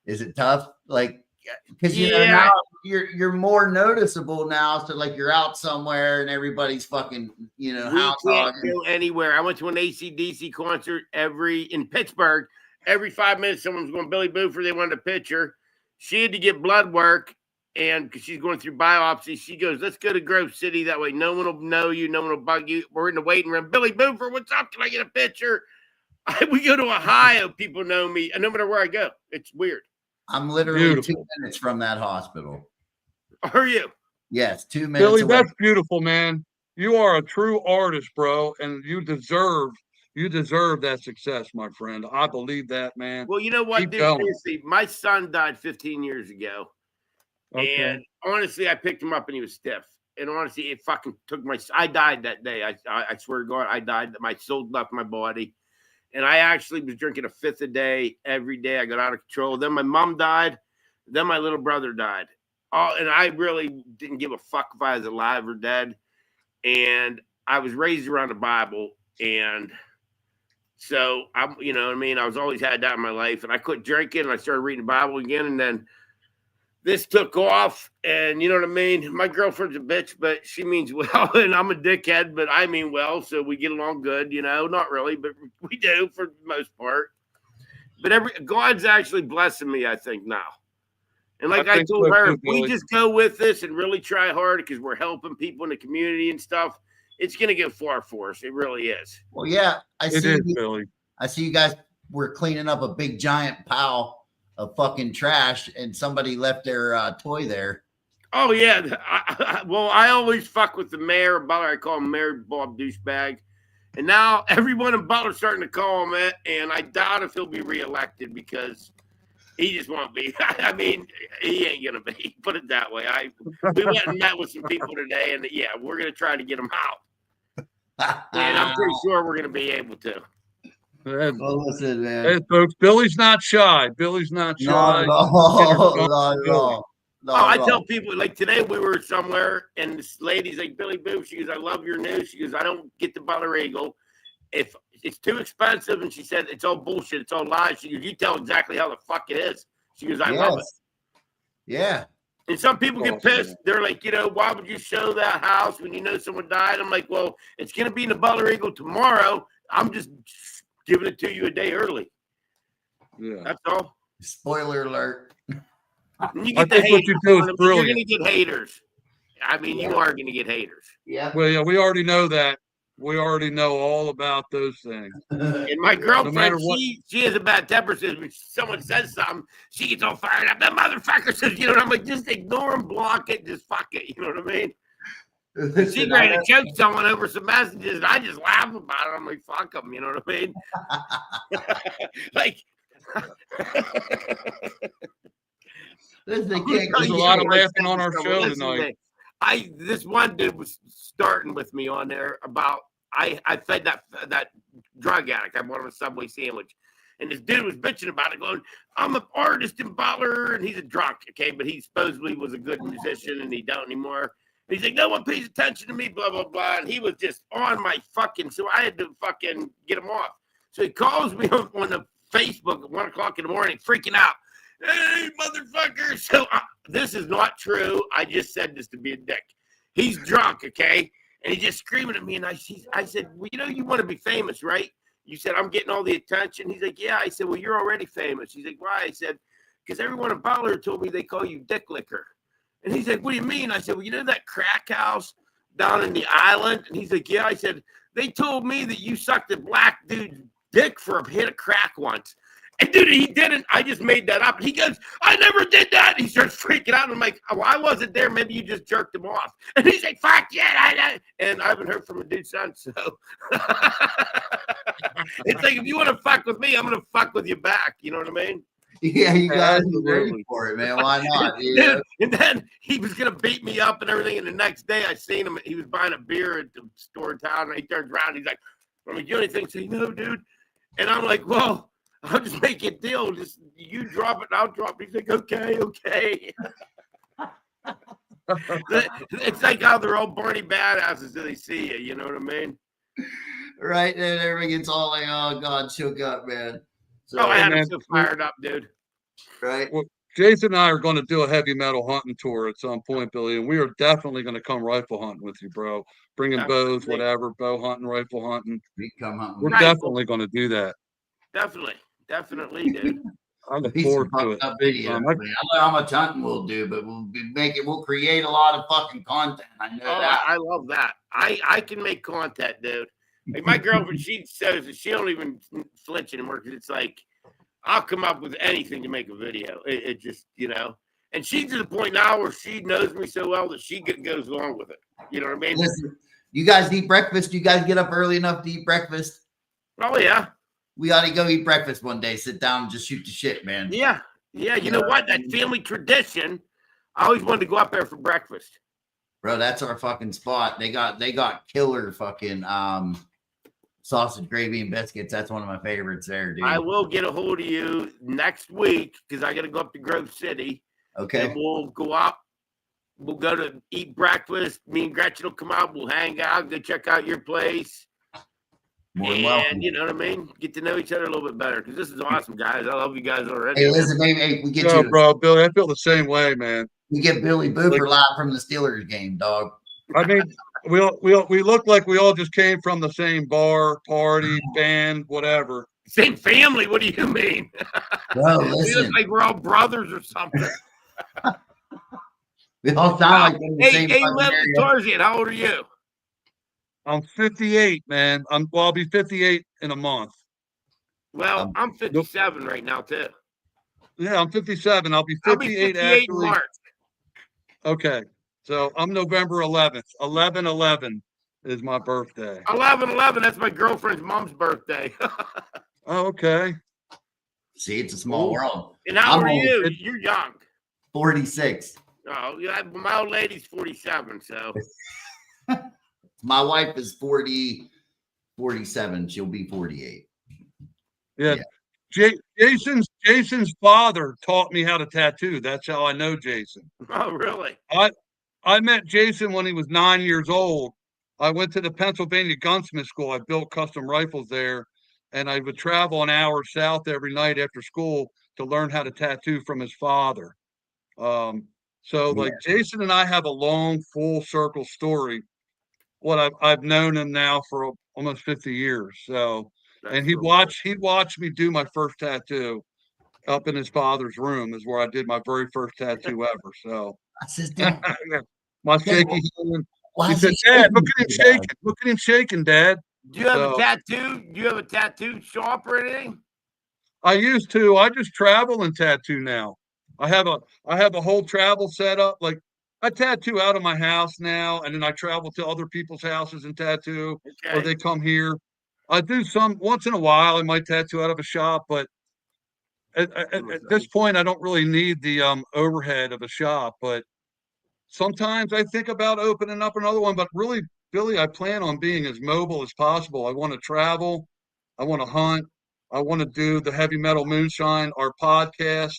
is it tough? Like, because you know now you're more noticeable now. So like you're out somewhere and everybody's fucking, you know, we can't go anywhere. I went to an AC/DC concert in Pittsburgh. Every 5 minutes, someone's going, Billy Boofer. They wanted a picture. She had to get blood work. And because she's going through biopsy, she goes, let's go to Grove City. That way no one will know you. No one will bug you. We're in the waiting room. Billy Boofer, what's up? Can I get a picture? We go to Ohio. People know me. And no matter where I go, it's weird. I'm literally 2 minutes from that hospital. Are you? Yes, 2 minutes Billy, away. that's beautiful, man. You are a true artist, bro. And you deserve that success, my friend. I believe that, man. Well, you know what, dude? Seriously, my son died 15 years ago. Okay. And honestly, I picked him up and he was stiff. And honestly, it fucking took I died that day. I swear to God, I died. My soul left my body. And I actually was drinking a 5th a day every day. I got out of control. Then my mom died. Then my little brother died. And I really didn't give a fuck if I was alive or dead. And I was raised around the Bible. And so you know what I mean? I was always had that in my life. And I quit drinking and I started reading the Bible again. And then this took off, and you know what I mean? My girlfriend's a bitch, but she means well, and I'm a dickhead, but I mean well, so we get along good, you know? Not really, but we do for the most part. But God's actually blessing me, I think, now. And like I told her, if we just go with this and really try hard because we're helping people in the community and stuff, it's going to get far for us. It really is. Well, yeah. I see you guys were cleaning up a big giant pile of fucking trash and somebody left their toy there. Oh yeah. I always fuck with the mayor of Butler. I call him Mayor Bob Douchebag. And now everyone in Butler's starting to call him it. And I doubt if he'll be reelected because he just won't be. I mean, he ain't going to be. Put it that way. We went and met with some people today and yeah, we're going to try to get him out. And I'm pretty sure we're going to be able to. Well, listen, man. Hey, folks, Billy's not shy. Billy's not shy. Not at all. I tell people, like today we were somewhere and this lady's like, Billy Boo, she goes, I love your news. She goes, I don't get the Butler Eagle. If it's too expensive, and she said, it's all bullshit. It's all lies. She goes, you tell exactly how the fuck it is. She goes, I love it. Yeah. And some people get Awesome, pissed. man. They're like, why would you show that house when you know someone died? I'm like, well, it's going to be in the Butler Eagle tomorrow. I'm just giving it to you a day early. Yeah. That's all. Spoiler alert. And you I get the think what haters. you do is You're brilliant. going to get haters. I mean, you are going to get haters. Yeah. Well, yeah, we already know that. We already know all about those things. And my girlfriend, matter what- she has a bad temper. Says when someone says something, she gets all fired up. That motherfucker says, and I'm like, just ignore him, block it, just fuck it. You know what I mean? She's ready to choke someone over some messages, and I just laugh about it. I'm like, fuck them. You know what I mean? Like, There's There's a lot of laughing on our show tonight. This one dude was starting with me on there about I fed that drug addict. I bought him a Subway sandwich, and this dude was bitching about it, going, "I'm an artist in Butler, and he's a drunk, okay, but he supposedly was a good musician, and he don't anymore." And he's like, "No one pays attention to me, blah blah blah," and he was just on my fucking. So I had to fucking get him off. So he calls me on the Facebook at 1 o'clock in the morning, freaking out. "Hey, motherfucker!" So this is not true. I just said this to be a dick. He's drunk, okay, and he's just screaming at me. And I said, "Well, you want to be famous, right?" You said, "I'm getting all the attention." He's like, "Yeah." I said, "Well, you're already famous." He's like, "Why?" I said, "Because everyone in Butler told me they call you Dick Licker." And he's like, "What do you mean?" I said, "Well, that crack house down in the island?" And he's like, "Yeah." I said, "They told me that you sucked a black dude's dick for a hit of crack once." And dude, he didn't. I just made that up. He goes, "I never did that." He starts freaking out. And I'm like, "Oh, I wasn't there. Maybe you just jerked him off." And he's like, "Fuck yeah." And I haven't heard from a dude since. So it's like, if you want to fuck with me, I'm going to fuck with you back. You know what I mean? Yeah, you gotta be ready Absolutely. for it, man. Why not? Dude, and then he was going to beat me up and everything. And the next day I seen him. He was buying a beer at the store in town. And he turns around. And he's like, "Let me do anything." Say, "No, dude." And I'm like, "Well, I'll just make a deal. Just you drop it and I'll drop it." He's like, "Okay." It's like how they're all Barney badasses till they see you. You know what I mean? Right, and everything gets all like, "Oh God, choke up, man." So, I had him man, so fired up, dude. right. Well, Jason and I are going to do a heavy metal hunting tour at some point, Billy, and we are definitely going to come rifle hunting with you, bro. Bringing bows, Definitely. whatever, bow hunting, rifle hunting. We come hunting. We're Right. definitely going to do that. Definitely, dude. I look Be forward some to fucked it. up videos, man. I don't know how much hunting we'll do, but we'll create a lot of fucking content. I know Oh, that. I love that. I can make content, dude. Like my girlfriend, she says that she don't even flinch anymore because it's like I'll come up with anything to make a video. It just, and she's to the point now where she knows me so well that she goes along with it. You know what I mean? Listen, you guys eat breakfast? You guys get up early enough to eat breakfast? Oh yeah. We ought to go eat breakfast one day. Sit down and just shoot the shit, man. Yeah. Yeah. You know what? That family tradition. I always wanted to go up there for breakfast. Bro, that's our fucking spot. They got killer fucking sausage, gravy, and biscuits. That's one of my favorites there, dude. I will get a hold of you next week because I got to go up to Grove City. Okay. And we'll go up. We'll go to eat breakfast. Me and Gretchen will come out. We'll hang out. Go check out your place. More than welcome. You know what I mean? Get to know each other a little bit better because this is awesome, guys. I love you guys already. Hey, listen, maybe we get No, you. bro, Billy, I feel the same way, man. We get Billy Boofer live from the Steelers game, dog. I mean, we look like we all just came from the same bar, party, band, whatever. Same family. What do you mean? Bro, We listen. look like we're all brothers or something. We all sound like we're in the same Hey, fucking area. Tarzan, how old are you? I'm 58, man. I'll be 58 in a month. Well, I'm 57 right now too. Yeah, I'm 57. I'll be I'll be 58 58 in actually. March. Okay. So I'm November 11th. 11/11 is my birthday. 11/11. That's my girlfriend's mom's birthday. Oh, okay. See, it's a small world. And how I'm old are old. you? You're young. 46. Oh, yeah, my old lady's 47. So My wife is 47. She'll be 48. Yeah. Jason's father taught me how to tattoo. That's how I know Jason. oh, really? I met Jason when he was 9 years old. I went to the Pennsylvania Gunsmith School. I built custom rifles there, and I would travel an hour south every night after school to learn how to tattoo from his father. So like Jason and I have a long full circle story. What I've known him now for almost 50 years. So, That's and real cool. he watched me do my first tattoo up in his father's room is where I did my very first tattoo ever. So I says, Dad, my Dad, shaky hand. why He is said, he Dad, shaking look at him so bad?" shaking. Look at him shaking, Dad. Do you have a So tattoo? Do you have a tattoo shop or anything? I used to. I just travel and tattoo now. I have a whole travel setup. Like I tattoo out of my house now, and then I travel to other people's houses and tattoo, or Okay. they come here. I do some once in a while. I might tattoo out of a shop, but at this point, I don't really need the overhead of a shop. But sometimes I think about opening up another one. But really, Billy, I plan on being as mobile as possible. I want to travel. I want to hunt. I want to do the heavy metal moonshine, our podcast,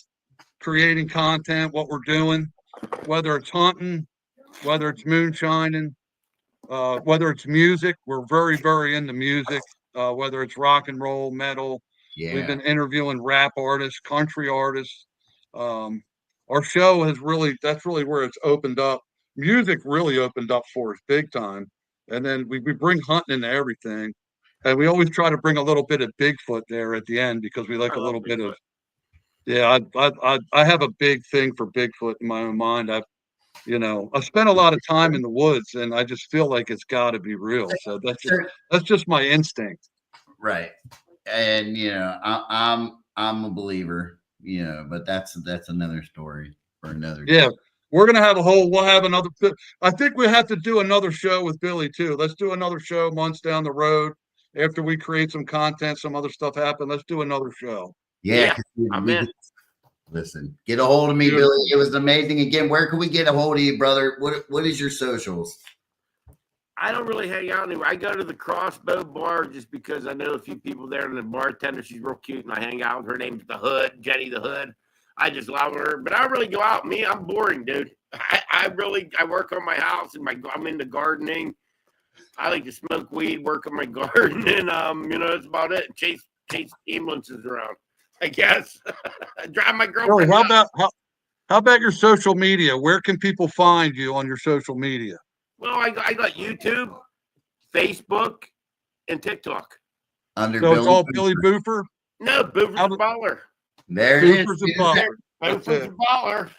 creating content, what we're doing, whether it's hunting, whether it's moonshining, whether it's music. We're very, very into music, whether it's rock and roll, metal. We've Yeah. been interviewing rap artists, country artists. Um, our show has really, that's really where it's opened up. Music really opened up for us big time. And then we bring hunting into everything. And we always try to bring a little bit of Bigfoot there at the end because we like I a love little bit Bigfoot. of, yeah, I have a big thing for Bigfoot in my own mind. I've spent a lot of time in the woods and I just feel like it's got to be real. So that's just my instinct. Right. And I'm a believer, but that's another story for another Yeah. day. We'll have another, I think we have to do another show with Billy too. Let's do another show months down the road after we create some content, some other stuff happen. Let's do another show. Yeah, Yeah, 'cause I'm we in. listen, get a hold of me, Beautiful. Billy. It was amazing. Again, where can we get a hold of you, brother? What is your socials? I don't really hang out anywhere. I go to the Crossbow Bar just because I know a few people there, and the bartender, she's real cute, and I hang out with her. Name's the Hood, Jenny the Hood. I just love her, but I don't really go out. I'm boring, dude. I work on my house and I'm into gardening. I like to smoke weed, work on my garden, and that's about it. Chase ambulances around, I guess. Drive my girlfriend. Billy, how about your social media? Where can people find you on your social media? Well, I got YouTube, Facebook, and TikTok. Under So it's Billy all Boofer. Billy Boofer? No, Boofers and Butler. There it is. Boofers and dude. Butler. That's Boofers it. and Butler.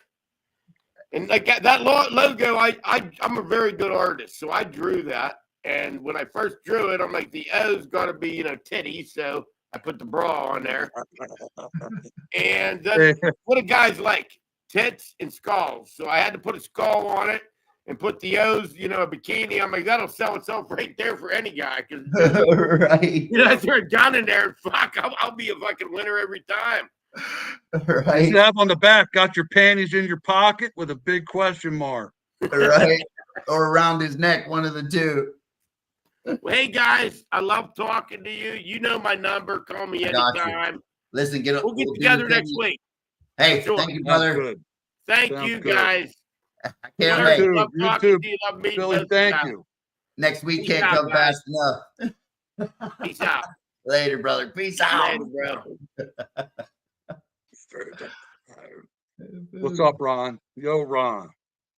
And like that logo, I'm a very good artist, so I drew that. And when I first drew it, I'm like, the O's got to be titty, so I put the bra on there. And then what do guys like? Tits and skulls. So I had to put a skull on it and put the O's, a bikini. I'm like, that'll sell itself right there for any guy. Because Right. I throw a gun in there and fuck, I'll be a fucking winner every time. Right. You have on the back, got your panties in your pocket with a big question mark. Right. Or around his neck, one of the two. Well, hey guys, I love talking to you. You know my number. Call me Gotcha. anytime. Listen, We'll get together next week. Hey, Sure. thank you, That's brother. good. Thank Sounds you good. guys. I can't Larry, wait. love You talking too, to you. Love meeting Billy, both of thank you. you. Next week Peace can't out, come guys. fast enough. Peace out. Later, brother. Peace out. Later, bro. What's up, Ron? Yo, Ron.